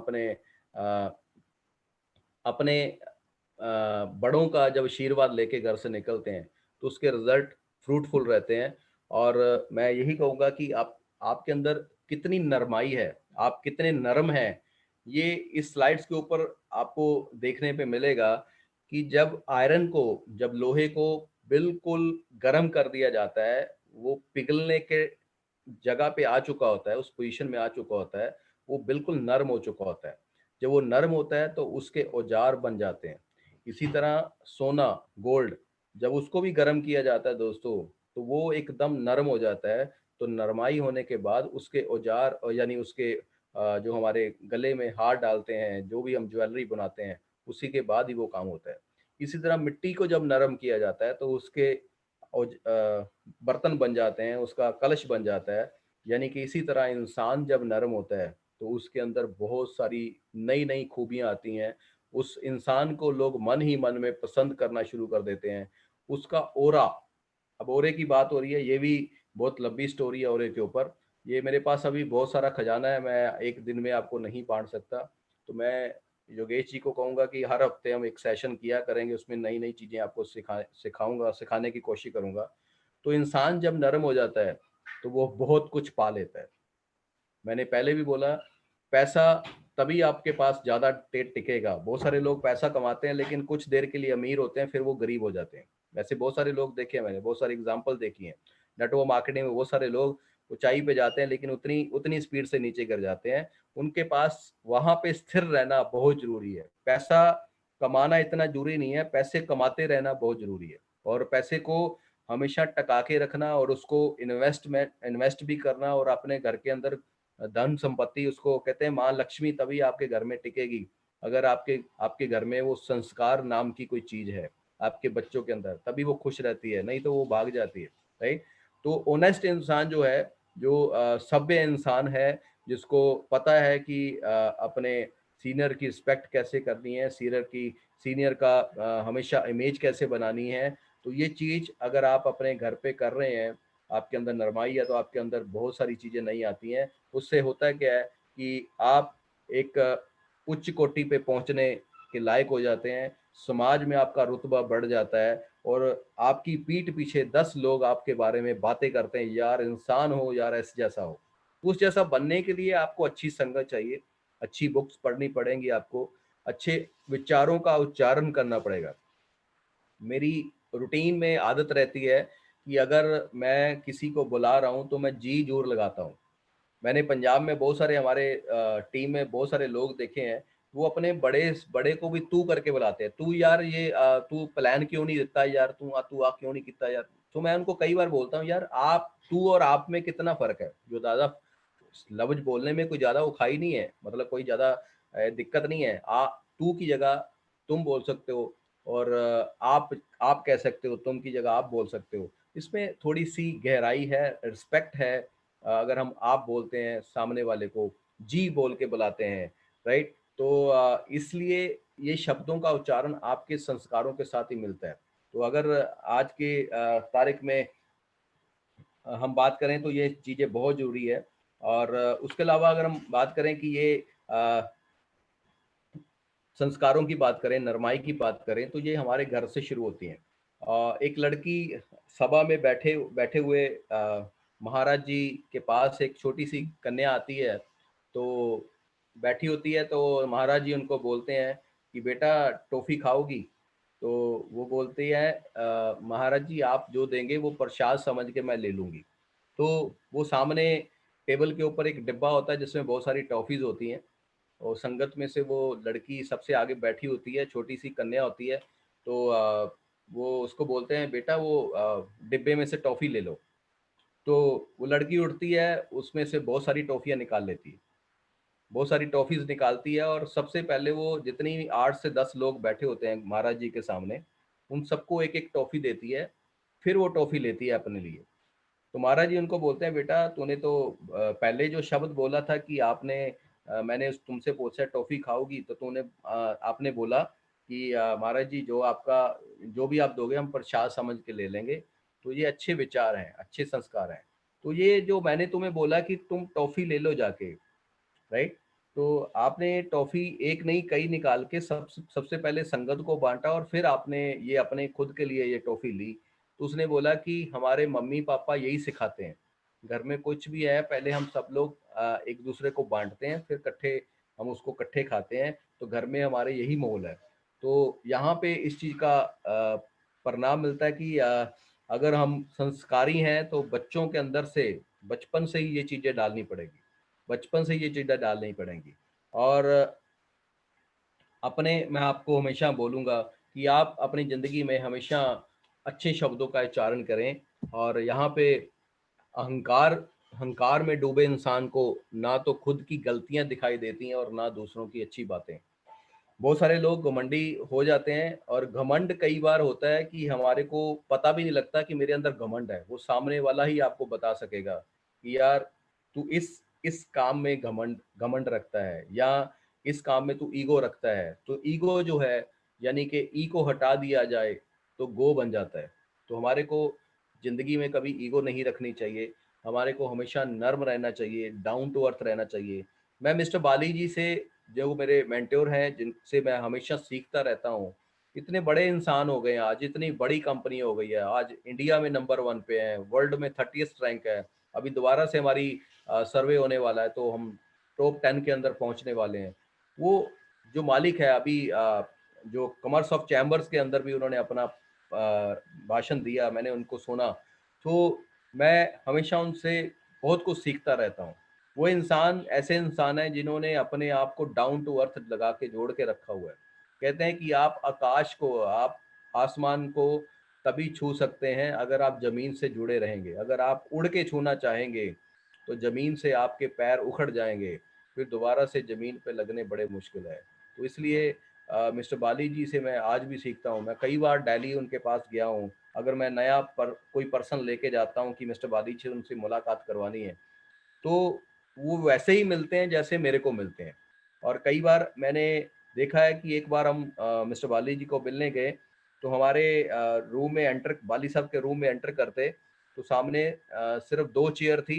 अपने बड़ों का जब आशीर्वाद लेके घर से निकलते हैं तो उसके रिजल्ट फ्रूटफुल रहते हैं। और मैं यही कहूँगा कि आप आपके अंदर कितनी नरमाई है, आप कितने नरम हैं, ये इस स्लाइड्स के ऊपर आपको देखने पे मिलेगा कि जब आयरन को, जब लोहे को बिल्कुल गर्म कर दिया जाता है, वो पिघलने के जगह पे आ चुका होता है, उस पोजीशन में आ चुका होता है, वो बिल्कुल नर्म हो चुका होता है। जब वो नर्म होता है तो उसके औजार बन जाते हैं। इसी तरह सोना, गोल्ड, जब उसको भी गर्म किया जाता है दोस्तों, तो वो एकदम नर्म हो जाता है। तो नरमाई होने के बाद उसके औजार यानी उसके जो हमारे गले में हार डालते हैं, जो भी हम ज्वेलरी बनाते हैं, उसी के बाद ही वो काम होता है। इसी तरह मिट्टी को जब नरम किया जाता है तो उसके बर्तन बन जाते हैं, उसका कलश बन जाता है। यानी कि इसी तरह इंसान जब नरम होता है तो उसके अंदर बहुत सारी नई-नई खूबियाँ आती हैं। उस इंसान को लोग मन ही मन में पसंद करना शुरू कर देते हैं। उसका ऑरा, अब ऑरे की बात हो रही है, ये भी बहुत लंबी स्टोरी है ऑरे के ऊपर। ये मेरे पास अभी बहुत सारा खजाना है, मैं एक दिन में आपको नहीं बाँट सकता। तो मैं योगेश जी को कहूँगा कि हर हफ्ते हम एक सेशन किया करेंगे, उसमें नई-नई चीज़ें आपको सिखाऊँगा, सिखाने की कोशिश करूँगा। तो इंसान जब नरम हो जाता है, तो वो बहुत कुछ पा लेता है। मैंने पहले भी बोला, पैसा तभी आपके पास ज़्यादा टिकेगा। बहुत सारे लोग पैसा कमाते हैं लेकिन कुछ देर के लिए अमीर होते हैं, फिर वो गरीब हो जाते हैं। वैसे बहुत सारे लोग देखे हैं मैंने, बहुत सारी एग्ज़ाम्पल देखी हैं। नेटवर्क मार्केटिंग में बहुत सारे लोग ऊँचाई पे जाते हैं लेकिन उतनी उतनी स्पीड से नीचे गिर जाते हैं। उनके पास वहाँ पे स्थिर रहना बहुत ज़रूरी है। पैसा कमाना इतना ज़रूरी नहीं है, पैसे कमाते रहना बहुत ज़रूरी है। और पैसे को हमेशा टका के रखना और उसको इन्वेस्ट भी करना और अपने घर के अंदर धन संपत्ति, उसको कहते हैं माँ लक्ष्मी तभी आपके घर में टिकेगी अगर आपके आपके घर में वो संस्कार नाम की कोई चीज है आपके बच्चों के अंदर, तभी वो खुश रहती है, नहीं तो वो भाग जाती है। राइट। तो ऑनेस्ट इंसान जो है, जो सभ्य इंसान है, जिसको पता है कि अपने सीनियर की रिस्पेक्ट कैसे करनी है, सीनियर का हमेशा इमेज कैसे बनानी है, तो ये चीज अगर आप अपने घर पे कर रहे हैं, आपके अंदर नरमाई है, तो आपके अंदर बहुत सारी चीजें नहीं आती हैं। उससे होता क्या है कि आप एक उच्च कोटि पे पहुंचने के लायक हो जाते हैं, समाज में आपका रुतबा बढ़ जाता है और आपकी पीठ पीछे 10 लोग आपके बारे में बातें करते हैं, यार इंसान हो, यार ऐसे जैसा हो। उस जैसा बनने के लिए आपको अच्छी संगत चाहिए, अच्छी बुक्स पढ़नी पड़ेंगी, आपको अच्छे विचारों का उच्चारण करना पड़ेगा। मेरी रूटीन में आदत रहती है कि अगर मैं किसी को बुला रहा हूँ तो मैं जी जोर लगाता हूँ। मैंने पंजाब में बहुत सारे हमारे टीम में बहुत सारे लोग देखे हैं, वो अपने बड़े बड़े को भी तू करके बुलाते हैं। तू यार ये तू प्लान क्यों नहीं देता यार, तू आ क्यों नहीं किता यार। तो मैं उनको कई बार बोलता हूँ, यार आप तू और आप में कितना फर्क है। जो ज़्यादा लफ्ज बोलने में कोई ज़्यादा उखाई नहीं है, मतलब कोई ज़्यादा दिक्कत नहीं है। तू की जगह तुम बोल सकते हो और आप कह सकते हो, तुम की जगह आप बोल सकते हो। इसमें थोड़ी सी गहराई है, रिस्पेक्ट है। अगर हम आप बोलते हैं सामने वाले को, जी बोल के बुलाते हैं, राइट। तो इसलिए ये शब्दों का उच्चारण आपके संस्कारों के साथ ही मिलता है। तो अगर आज के तारीख में हम बात करें तो ये चीज़ें बहुत ज़रूरी है। और उसके अलावा अगर हम बात करें कि ये अ, संस्कारों की बात करें, नरमाई की बात करें, तो ये हमारे घर से शुरू होती हैं। एक लड़की सभा में बैठे बैठे हुए महाराज जी के पास एक छोटी सी कन्या आती है। तो बैठी होती है तो महाराज जी उनको बोलते हैं कि बेटा टॉफ़ी खाओगी? तो वो बोलती है महाराज जी आप जो देंगे वो प्रसाद समझ के मैं ले लूँगी। तो वो सामने टेबल के ऊपर एक डिब्बा होता है जिसमें बहुत सारी टॉफ़ीज़ होती हैं और संगत में से वो लड़की सबसे आगे बैठी होती है, छोटी सी कन्या होती है। तो वो उसको बोलते हैं बेटा वो डिब्बे में से टॉफ़ी ले लो। तो वो लड़की उठती है, उसमें से बहुत सारी टॉफ़ियाँ निकाल लेती है, बहुत सारी टॉफ़ीज़ निकालती है और सबसे पहले वो जितनी 8 से 10 लोग बैठे होते हैं महाराज जी के सामने, उन सबको एक-एक टॉफ़ी देती है, फिर वो टॉफ़ी लेती है अपने लिए। तो महाराज जी उनको बोलते हैं बेटा तूने तो पहले जो शब्द बोला था कि मैंने तुमसे पूछा टॉफी खाओगी तो आपने बोला कि महाराज जी जो भी आप दोगे हम प्रसाद समझ के ले लेंगे। तो ये अच्छे विचार हैं, अच्छे संस्कार हैं। तो ये जो मैंने तुम्हें बोला कि तुम टॉफी ले लो जाके, राइट। तो आपने टॉफी एक नहीं कई निकाल के सबसे पहले संगत को बांटा और फिर आपने ये अपने खुद के लिए ये टॉफी ली। तो उसने बोला कि हमारे मम्मी पापा यही सिखाते हैं, घर में कुछ भी है पहले हम सब लोग एक दूसरे को बांटते हैं, फिर इकट्ठे हम उसको इकट्ठे खाते हैं, तो घर में हमारे यही मोल है। तो यहाँ पे इस चीज़ का परिणाम मिलता है कि अगर हम संस्कारी हैं तो बच्चों के अंदर से बचपन से ही ये चीज़ें डालनी पड़ेगी, बचपन से ये चीज़ें डालनी पड़ेंगी। और अपने मैं आपको हमेशा बोलूँगा कि आप अपनी ज़िंदगी में हमेशा अच्छे शब्दों का उच्चारण करें। और यहाँ पे अहंकार अहंकार में डूबे इंसान को ना तो खुद की गलतियाँ दिखाई देती हैं और ना दूसरों की अच्छी बातें। बहुत सारे लोग घमंडी हो जाते हैं और घमंड कई बार होता है कि हमारे को पता भी नहीं लगता कि मेरे अंदर घमंड है, वो सामने वाला ही आपको बता सकेगा कि यार तू इस काम में घमंड घमंड रखता है, या इस काम में तू ईगो रखता है। तो ईगो जो है, यानी कि ई को हटा दिया जाए तो गो बन जाता है। तो हमारे को जिंदगी में कभी ईगो नहीं रखनी चाहिए, हमारे को हमेशा नर्म रहना चाहिए, डाउन टू अर्थ रहना चाहिए। मैं मिस्टर बाली जी से, जो मेरे मेंटोर हैं जिनसे मैं हमेशा सीखता रहता हूँ, इतने बड़े इंसान हो गए हैं आज, इतनी बड़ी कंपनी हो गई है, आज इंडिया में नंबर 1 पे है, वर्ल्ड में 30th रैंक है। अभी दोबारा से हमारी सर्वे होने वाला है तो हम टॉप 10 के अंदर पहुंचने वाले हैं। वो जो मालिक है अभी जो कॉमर्स ऑफ चैम्बर्स के अंदर भी उन्होंने अपना भाषण दिया, मैंने उनको सुना। तो मैं हमेशा उनसे बहुत कुछ सीखता रहता हूँ। वो इंसान ऐसे इंसान है जिन्होंने अपने आप को डाउन टू अर्थ लगा के जोड़ के रखा हुआ है। कहते हैं कि आप आकाश को, आप आसमान को तभी छू सकते हैं अगर आप जमीन से जुड़े रहेंगे। अगर आप उड़ के छूना चाहेंगे तो जमीन से आपके पैर उखड़ जाएंगे, फिर दोबारा से जमीन पे लगने बड़े मुश्किल है। तो इसलिए मिस्टर बाली जी से मैं आज भी सीखता हूँ। मैं कई बार दिल्ली उनके पास गया हूँ, अगर मैं नया कोई पर्सन लेके जाता हूँ कि मिस्टर बाली जी उनसे मुलाकात करवानी है, तो वो वैसे ही मिलते हैं जैसे मेरे को मिलते हैं। और कई बार मैंने देखा है कि एक बार हम मिस्टर बाली जी को मिलने गए, तो हमारे रूम में एंटर, बाली साहब के रूम में एंटर करते तो सामने सिर्फ 2 चेयर थी,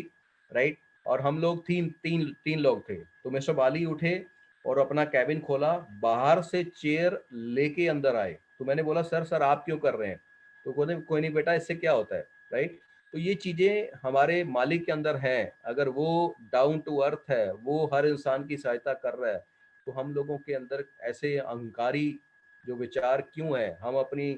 राइट। और हम लोग तीन तीन तीन लोग थे। तो मिस्टर बाली उठे और अपना कैबिन खोला, बाहर से चेयर लेके अंदर आए। तो मैंने बोला सर सर आप क्यों कर रहे हैं? तो बोले कोई नहीं बेटा, इससे क्या होता है, राइट। तो ये चीजें हमारे मालिक के अंदर हैं, अगर वो डाउन टू अर्थ है, वो हर इंसान की सहायता कर रहा है, तो हम लोगों के अंदर ऐसे अहंकारी जो विचार क्यों है? हम अपनी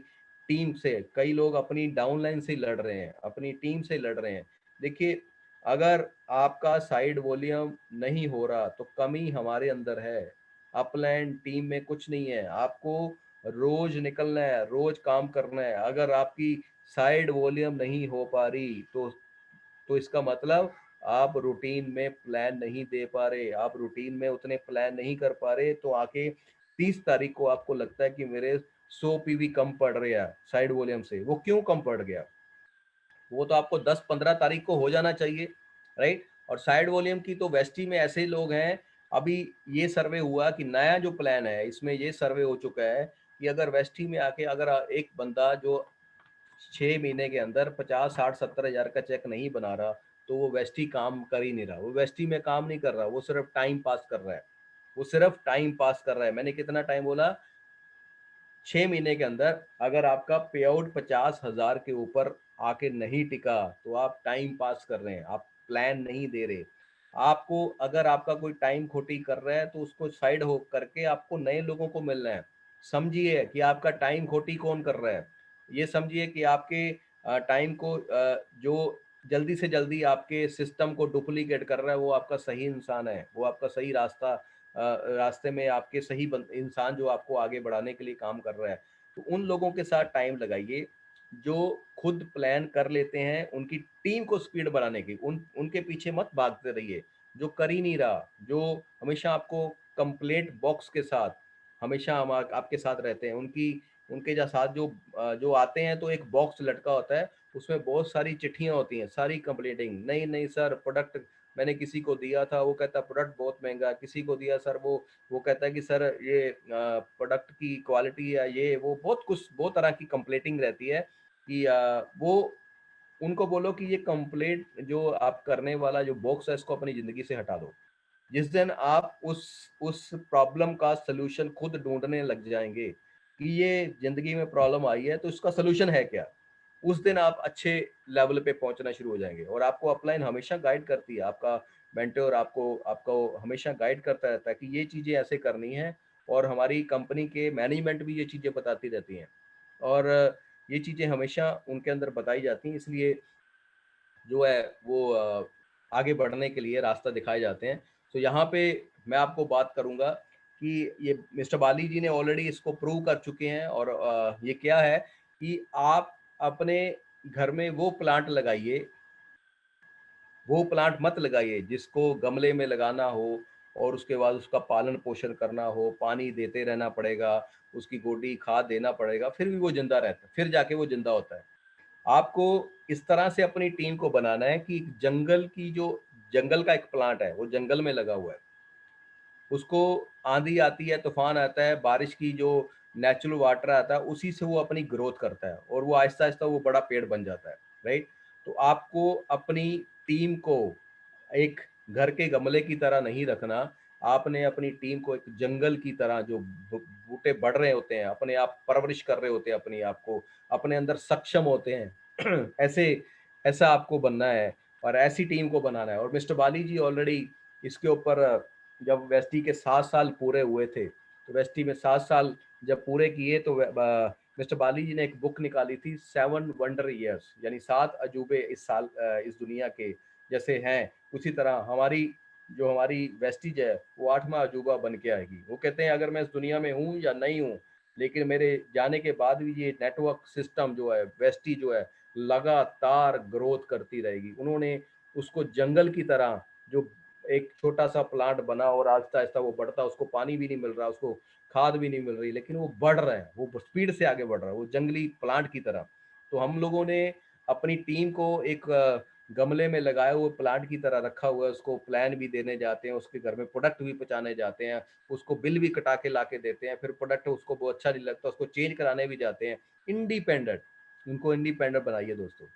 टीम से, कई लोग अपनी डाउनलाइन से लड़ रहे हैं, अपनी टीम से लड़ रहे हैं। देखिए, अगर आपका साइड वॉल्यूम नहीं हो रहा तो कमी हमारे अंदर है, अपलाइन टीम में कुछ नहीं है। आपको रोज निकलना है, रोज काम करना है। अगर आपकी साइड वॉल्यूम नहीं हो पा रही तो इसका मतलब आप रूटीन में प्लान नहीं दे पा रहे, आप रूटीन में उतने प्लान नहीं कर पा रहे। तो आके 30 तारीख को आपको लगता है कि मेरे 100 पीवी कम पड़ रहे हैं साइड वॉल्यूम से। वो क्यों कम पड़ गया? वो तो आपको 10-15 तारीख को हो जाना चाहिए, राइट। और साइड वॉल्यूम की तो वेस्टी में ऐसे लोग हैं, अभी ये सर्वे हुआ कि नया जो प्लान है इसमें ये सर्वे हो चुका है कि अगर वेस्टी में आके अगर एक बंदा जो 6 महीने के अंदर 50-60-70 हज़ार का चेक नहीं बना रहा, तो वो वेस्टी काम कर ही नहीं रहा, वो वेस्टी में काम नहीं कर रहा, वो सिर्फ टाइम पास कर रहा है। वो सिर्फ टाइम पास कर रहा है। मैंने कितना टाइम बोला? 6 महीने के अंदर अगर आपका पे आउट 50,000 के ऊपर आके नहीं टिका तो आप टाइम पास कर रहे हैं, आप प्लान नहीं दे रहे। आपको, अगर आपका कोई टाइम खोटी कर रहा है तो उसको साइड हो करके आपको नए लोगों को मिलना है। समझिए कि आपका टाइम खोटी कौन कर रहा है। ये समझिए कि आपके टाइम को जो जल्दी से जल्दी आपके सिस्टम को डुप्लीकेट कर रहा है, वो आपका सही इंसान है, वो आपका सही रास्ते में आपके सही इंसान जो आपको आगे बढ़ाने के लिए काम कर रहा है। तो उन लोगों के साथ टाइम लगाइए जो खुद प्लान कर लेते हैं, उनकी टीम को स्पीड बनाने की। उनके पीछे मत भागते रहिए जो कर ही नहीं रहा, जो हमेशा आपको कंप्लेंट बॉक्स के साथ, हमेशा हम आपके साथ रहते हैं। उनके साथ जो आते हैं तो एक बॉक्स लटका होता है, उसमें बहुत सारी चिट्ठियां होती हैं, सारी कंप्लेंटिंग। नहीं नहीं सर, प्रोडक्ट मैंने किसी को दिया था, वो कहता प्रोडक्ट बहुत महंगा। किसी को दिया सर, वो कहता है कि सर ये प्रोडक्ट की क्वालिटी या ये वो बहुत कुछ, बहुत तरह की कंप्लेंटिंग रहती है कि वो उनको बोलो कि ये कंप्लेंट जो आप करने वाला जो बॉक्स है इसको अपनी ज़िंदगी से हटा दो। जिस दिन आप उस प्रॉब्लम का सॉल्यूशन खुद ढूंढने लग जाएंगे कि ये जिंदगी में प्रॉब्लम आई है तो इसका सॉल्यूशन है क्या, उस दिन आप अच्छे लेवल पे पहुंचना शुरू हो जाएंगे। और आपको अपलाइन हमेशा गाइड करती है, आपका मेंटर आपको आपको हमेशा गाइड करता रहता है कि ये चीज़ें ऐसे करनी है। और हमारी कंपनी के मैनेजमेंट भी ये चीज़ें बताती रहती हैं, और ये चीज़ें हमेशा उनके अंदर बताई जाती हैं, इसलिए जो है वो आगे बढ़ने के लिए रास्ता दिखाए जाते हैं। तो यहाँ पे मैं आपको बात करूँगा कि ये मिस्टर बाली जी ने ऑलरेडी इसको प्रूव कर चुके हैं। और ये क्या है कि आप अपने घर में वो प्लांट मत लगाइए जिसको गमले में लगाना हो और उसके बाद उसका पालन पोषण करना हो, पानी देते रहना पड़ेगा, उसकी गोडी खाद देना पड़ेगा, फिर भी वो जिंदा रहता है, फिर जाके वो जिंदा होता है। आपको इस तरह से अपनी टीम को बनाना है कि जंगल का एक प्लांट है, वो जंगल में लगा हुआ है, उसको आंधी आती है, तूफान आता है, बारिश की जो नेचुरल वाटर आता है उसी से वो अपनी ग्रोथ करता है और वो आहिस्ता आहिस्ता वो बड़ा पेड़ बन जाता है। राइट। तो आपको अपनी टीम को एक घर के गमले की तरह नहीं रखना, आपने अपनी टीम को एक जंगल की तरह, जो बूटे बढ़ रहे होते हैं, अपने आप परवरिश कर रहे होते हैं, अपने आप को अपने अंदर सक्षम होते हैं ऐसे ऐसा आपको बनना है और ऐसी टीम को बनाना है। और मिस्टर बाली जी ऑलरेडी इसके ऊपर, जब वेस्टी के 7 साल पूरे हुए थे, तो वेस्टी में 7 साल जब पूरे किए तो मिस्टर बाली जी ने एक बुक निकाली थी, 7 वंडर ईयर्स, यानी 7 अजूबे इस दुनिया के जैसे हैं, उसी तरह हमारी वेस्टीज है वो 8वां अजूबा बन के आएगी। वो कहते हैं अगर मैं इस दुनिया में हूँ या नहीं हूँ, लेकिन मेरे जाने के बाद भी ये नेटवर्क सिस्टम जो है, वेस्टी जो है, लगातार ग्रोथ करती रहेगी। उन्होंने उसको जंगल की तरह, जो एक छोटा सा प्लांट बना और आहिस्ता आहिस्ता वो बढ़ता, उसको पानी भी नहीं मिल रहा, उसको खाद भी नहीं मिल रही, लेकिन वो बढ़ रहा है, वो स्पीड से आगे बढ़ रहा है, वो जंगली प्लांट की तरह। तो हम लोगों ने अपनी टीम को एक गमले में लगाए हुए प्लांट की तरह रखा हुआ है, उसको प्लान भी देने जाते हैं, उसके घर में प्रोडक्ट भी पहुंचाने जाते हैं, उसको बिल भी कटा के ला के देते हैं, फिर प्रोडक्ट उसको बहुत अच्छा नहीं लगता, उसको चेंज कराने भी जाते हैं। इंडिपेंडेंट, उनको इंडिपेंडेंट बनाइए दोस्तों।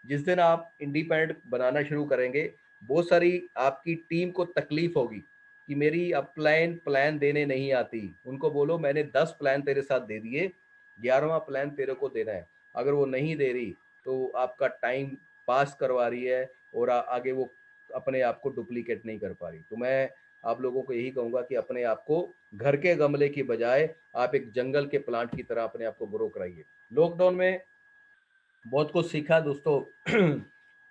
जिस दिन आप इंडिपेंडेंट बनाना शुरू करेंगे, बहुत सारी आपकी टीम को तकलीफ होगी कि मेरी अपलाइन प्लान देने नहीं आती। उनको बोलो मैंने 10 प्लान तेरे साथ दे दिए, 11वां प्लान तेरे को देना है। अगर वो नहीं दे रही तो आपका टाइम पास करवा रही है और आगे वो अपने आप को डुप्लीकेट नहीं कर पा रही। तो मैं आप लोगों को यही कहूंगा कि अपने आप को घर के गमले की बजाय आप एक जंगल के प्लांट की तरह अपने आप को ग्रो कराइए। लॉकडाउन में बहुत कुछ सीखा दोस्तों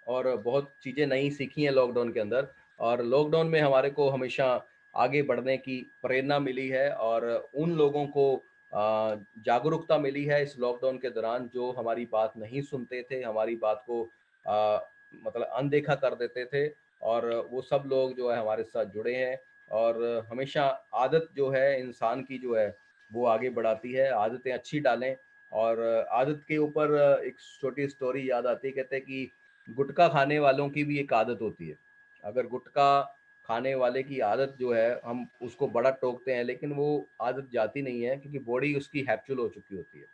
और बहुत चीज़ें नई सीखी हैं लॉकडाउन के अंदर। और लॉकडाउन में हमारे को हमेशा आगे बढ़ने की प्रेरणा मिली है और उन लोगों को जागरूकता मिली है इस लॉकडाउन के दौरान जो हमारी बात नहीं सुनते थे, हमारी बात को मतलब अनदेखा कर देते थे। और वो सब लोग जो है हमारे साथ जुड़े हैं। और हमेशा आदत जो है इंसान की जो है वो आगे बढ़ाती है, आदतें अच्छी डालें। और आदत के ऊपर एक छोटी स्टोरी याद आती है, कहते हैं कि गुटखा खाने वालों की भी एक आदत होती है। अगर गुटखा खाने वाले की आदत जो है, हम उसको बड़ा टोकते हैं लेकिन वो आदत जाती नहीं है क्योंकि बॉडी उसकी हैप्चुअल हो चुकी होती है।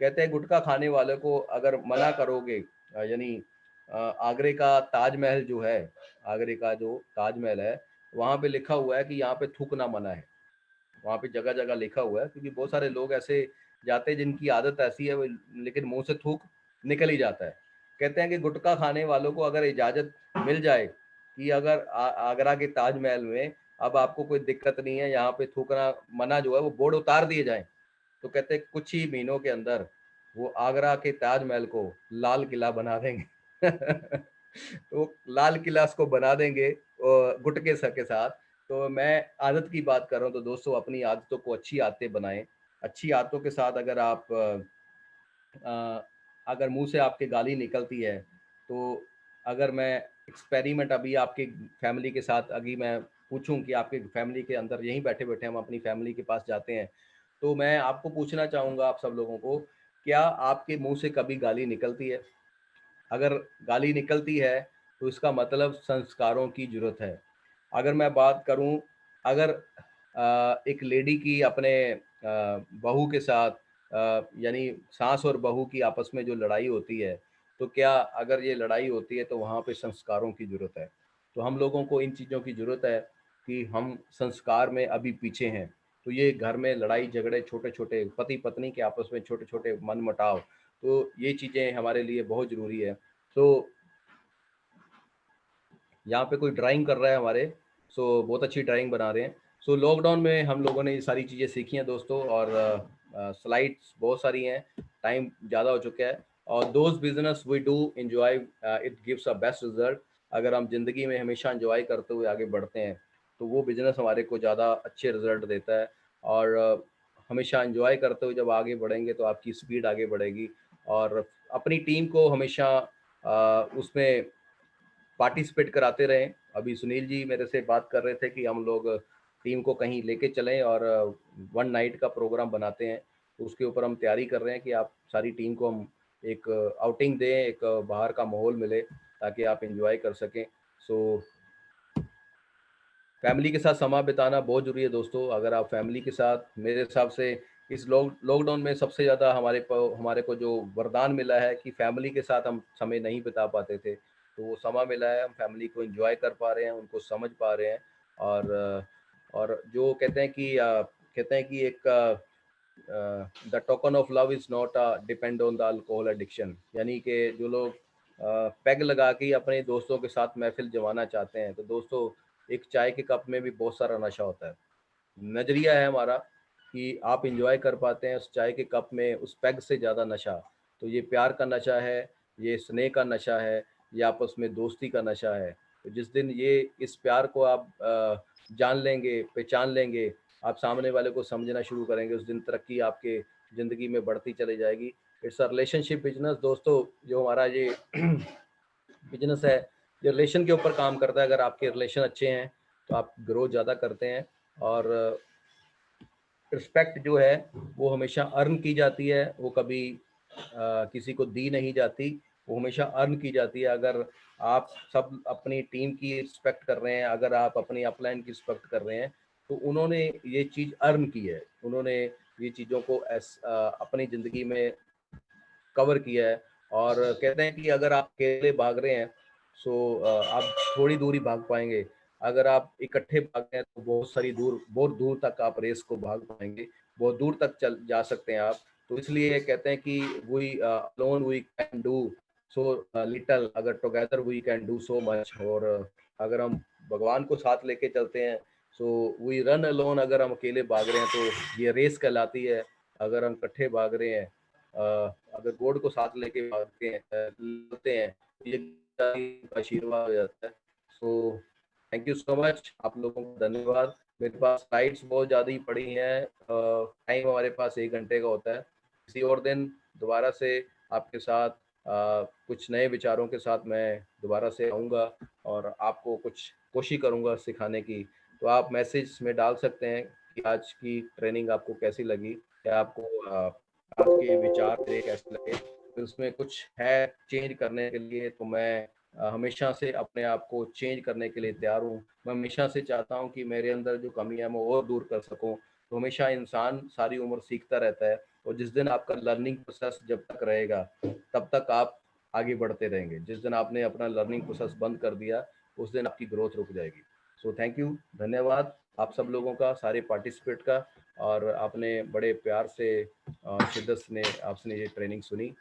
कहते हैं गुटखा खाने वाले को अगर मना करोगे, यानी आगरे का ताजमहल जो है, आगरे का जो ताजमहल है, वहाँ पे लिखा हुआ है कि यहाँ पे थूकना मना है। वहाँ पे जगह जगह लिखा हुआ है क्योंकि बहुत सारे लोग ऐसे जाते हैं जिनकी आदत ऐसी है लेकिन मुंह से थूक निकल ही जाता है। कहते हैं कि गुटखा खाने वालों को अगर इजाजत मिल जाए कि अगर आगरा के ताजमहल में अब आपको कोई दिक्कत नहीं है, यहाँ पे थूकना मना जो है वो बोर्ड उतार दिए जाए, तो कहते हैं कुछ ही महीनों के अंदर वो आगरा के ताजमहल को लाल किला बना देंगे तो लाल किला उसको बना देंगे गुटके सर के साथ। तो मैं आदत की बात कर रहा हूँ, तो दोस्तों अपनी आदतों को अच्छी आदतें बनाएं। अच्छी आदतों के साथ अगर आप अगर मुंह से आपके गाली निकलती है, तो अगर मैं एक्सपेरिमेंट अभी आपके फैमिली के साथ अभी मैं पूछूं कि आपके फैमिली के अंदर यहीं बैठे बैठे हम अपनी फैमिली के पास जाते हैं, तो मैं आपको पूछना चाहूँगा आप सब लोगों को, क्या आपके मुंह से कभी गाली निकलती है? अगर गाली निकलती है तो इसका मतलब संस्कारों की जरूरत है। अगर मैं बात करूं, अगर एक लेडी की अपने बहू के साथ यानी सास और बहू की आपस में जो लड़ाई होती है, तो क्या अगर ये लड़ाई होती है तो वहाँ पे संस्कारों की जरूरत है। तो हम लोगों को इन चीज़ों की जरूरत है। कि हम संस्कार में अभी पीछे हैं। तो ये घर में लड़ाई झगड़े, छोटे छोटे पति पत्नी के आपस में छोटे छोटे मन मुटाव, तो ये चीज़ें हमारे लिए बहुत ज़रूरी है। तो यहाँ पे कोई ड्राइंग कर रहा है हमारे, सो बहुत अच्छी ड्राइंग बना रहे हैं। सो लॉकडाउन में हम लोगों ने ये सारी चीज़ें सीखी हैं दोस्तों, और स्लाइड्स बहुत सारी हैं, टाइम ज़्यादा हो चुका है। और those business we do enjoy it gives a best result. अगर हम ज़िंदगी में हमेशा इंजॉय करते हुए आगे बढ़ते हैं तो वो बिज़नेस हमारे को ज़्यादा अच्छे रिजल्ट देता है। और हमेशा इंजॉय करते हुए जब आगे बढ़ेंगे तो आपकी स्पीड आगे बढ़ेगी। और अपनी टीम को हमेशा उसमें पार्टिसिपेट कराते रहें। अभी सुनील जी मेरे से बात कर रहे थे कि हम लोग टीम को कहीं लेके चलें और वन नाइट का प्रोग्राम बनाते हैं, तो उसके ऊपर हम तैयारी कर रहे हैं कि आप सारी टीम को हम एक आउटिंग दें, एक बाहर का माहौल मिले ताकि आप एंजॉय कर सकें। सो फैमिली के साथ समय बिताना बहुत ज़रूरी है दोस्तों। अगर आप फैमिली के साथ, मेरे हिसाब से इस लॉकडाउन में सबसे ज़्यादा हमारे को जो वरदान मिला है कि फैमिली के साथ हम समय नहीं बिता पाते थे, तो वो समय मिला है, हम फैमिली को एंजॉय कर पा रहे हैं, उनको समझ पा रहे हैं। और जो कहते हैं कि एक the token of love is not depend on the alcohol addiction, यानी कि जो लोग पैग लगा के ही अपने दोस्तों के साथ महफिल जमाना चाहते हैं, तो दोस्तों एक चाय के कप में भी बहुत सारा नशा होता है। नज़रिया है हमारा कि आप एंजॉय कर पाते हैं उस चाय के कप में उस पैग से ज़्यादा नशा। तो ये प्यार का नशा है, ये स्नेह का नशा है, ये आपस में दोस्ती का नशा है। तो जिस दिन ये इस प्यार को आप जान लेंगे, पहचान लेंगे, आप सामने वाले को समझना शुरू करेंगे, उस दिन तरक्की आपके ज़िंदगी में बढ़ती चली जाएगी। इट्स अ रिलेशनशिप बिजनेस दोस्तों। जो हमारा ये बिजनेस है, ये रिलेशन के ऊपर काम करता है। अगर आपके रिलेशन अच्छे हैं तो आप ग्रोथ ज़्यादा करते हैं। और रिस्पेक्ट जो है वो हमेशा अर्न की जाती है, वो कभी किसी को दी नहीं जाती, वो हमेशा अर्न की जाती है। अगर आप सब अपनी टीम की रिस्पेक्ट कर रहे हैं, अगर आप अपनी अपलाइन की रिस्पेक्ट कर रहे हैं, तो उन्होंने ये चीज़ अर्न की है, उन्होंने ये चीज़ों को अपनी ज़िंदगी में कवर किया है। और कहते हैं कि अगर आप अकेले भाग रहे हैं आप थोड़ी दूरी भाग पाएंगे, अगर आप इकट्ठे भाग रहे हैं तो बहुत दूर तक आप रेस को भाग पाएंगे, बहुत दूर तक चल जा सकते हैं आप। तो इसलिए कहते हैं कि we alone we can do so little, अगर together we can do so much. और अगर हम भगवान को साथ लेके चलते हैं, सो वी रन अलोन, अगर हम अकेले भाग रहे हैं तो ये रेस कहलाती है। अगर हम इकट्ठे भाग रहे हैं, अगर गॉड को साथ लेके भागते हैं, लड़ते हैं, तो ये आशीर्वाद हो जाता है। So thank you so much, आप लोगों को धन्यवाद। मेरे पास स्लाइड्स बहुत ज़्यादा ही पड़ी हैं, टाइम हमारे पास 1 घंटे का होता है। किसी और दिन दोबारा से आपके साथ कुछ नए विचारों के साथ मैं दोबारा से आऊँगा और आपको कुछ कोशिश करूँगा सिखाने की। तो आप मैसेज में डाल सकते हैं कि आज की ट्रेनिंग आपको कैसी लगी, या आपको आज के विचार मेरे कैसे लगे। तो उसमें कुछ है चेंज करने के लिए, तो मैं हमेशा से अपने आप को चेंज करने के लिए तैयार हूँ। मैं हमेशा से चाहता हूँ कि मेरे अंदर जो कमियां मैं और दूर कर सकूँ। तो हमेशा इंसान सारी उम्र सीखता रहता है, और जिस दिन आपका लर्निंग प्रोसेस जब तक रहेगा तब तक आप आगे बढ़ते रहेंगे। जिस दिन आपने अपना लर्निंग प्रोसेस बंद कर दिया, उस दिन आपकी ग्रोथ रुक जाएगी। सो थैंक यू, धन्यवाद आप सब लोगों का, सारे पार्टिसिपेट का। और आपने बड़े प्यार से शिद्दत ने आपने ये ट्रेनिंग सुनी।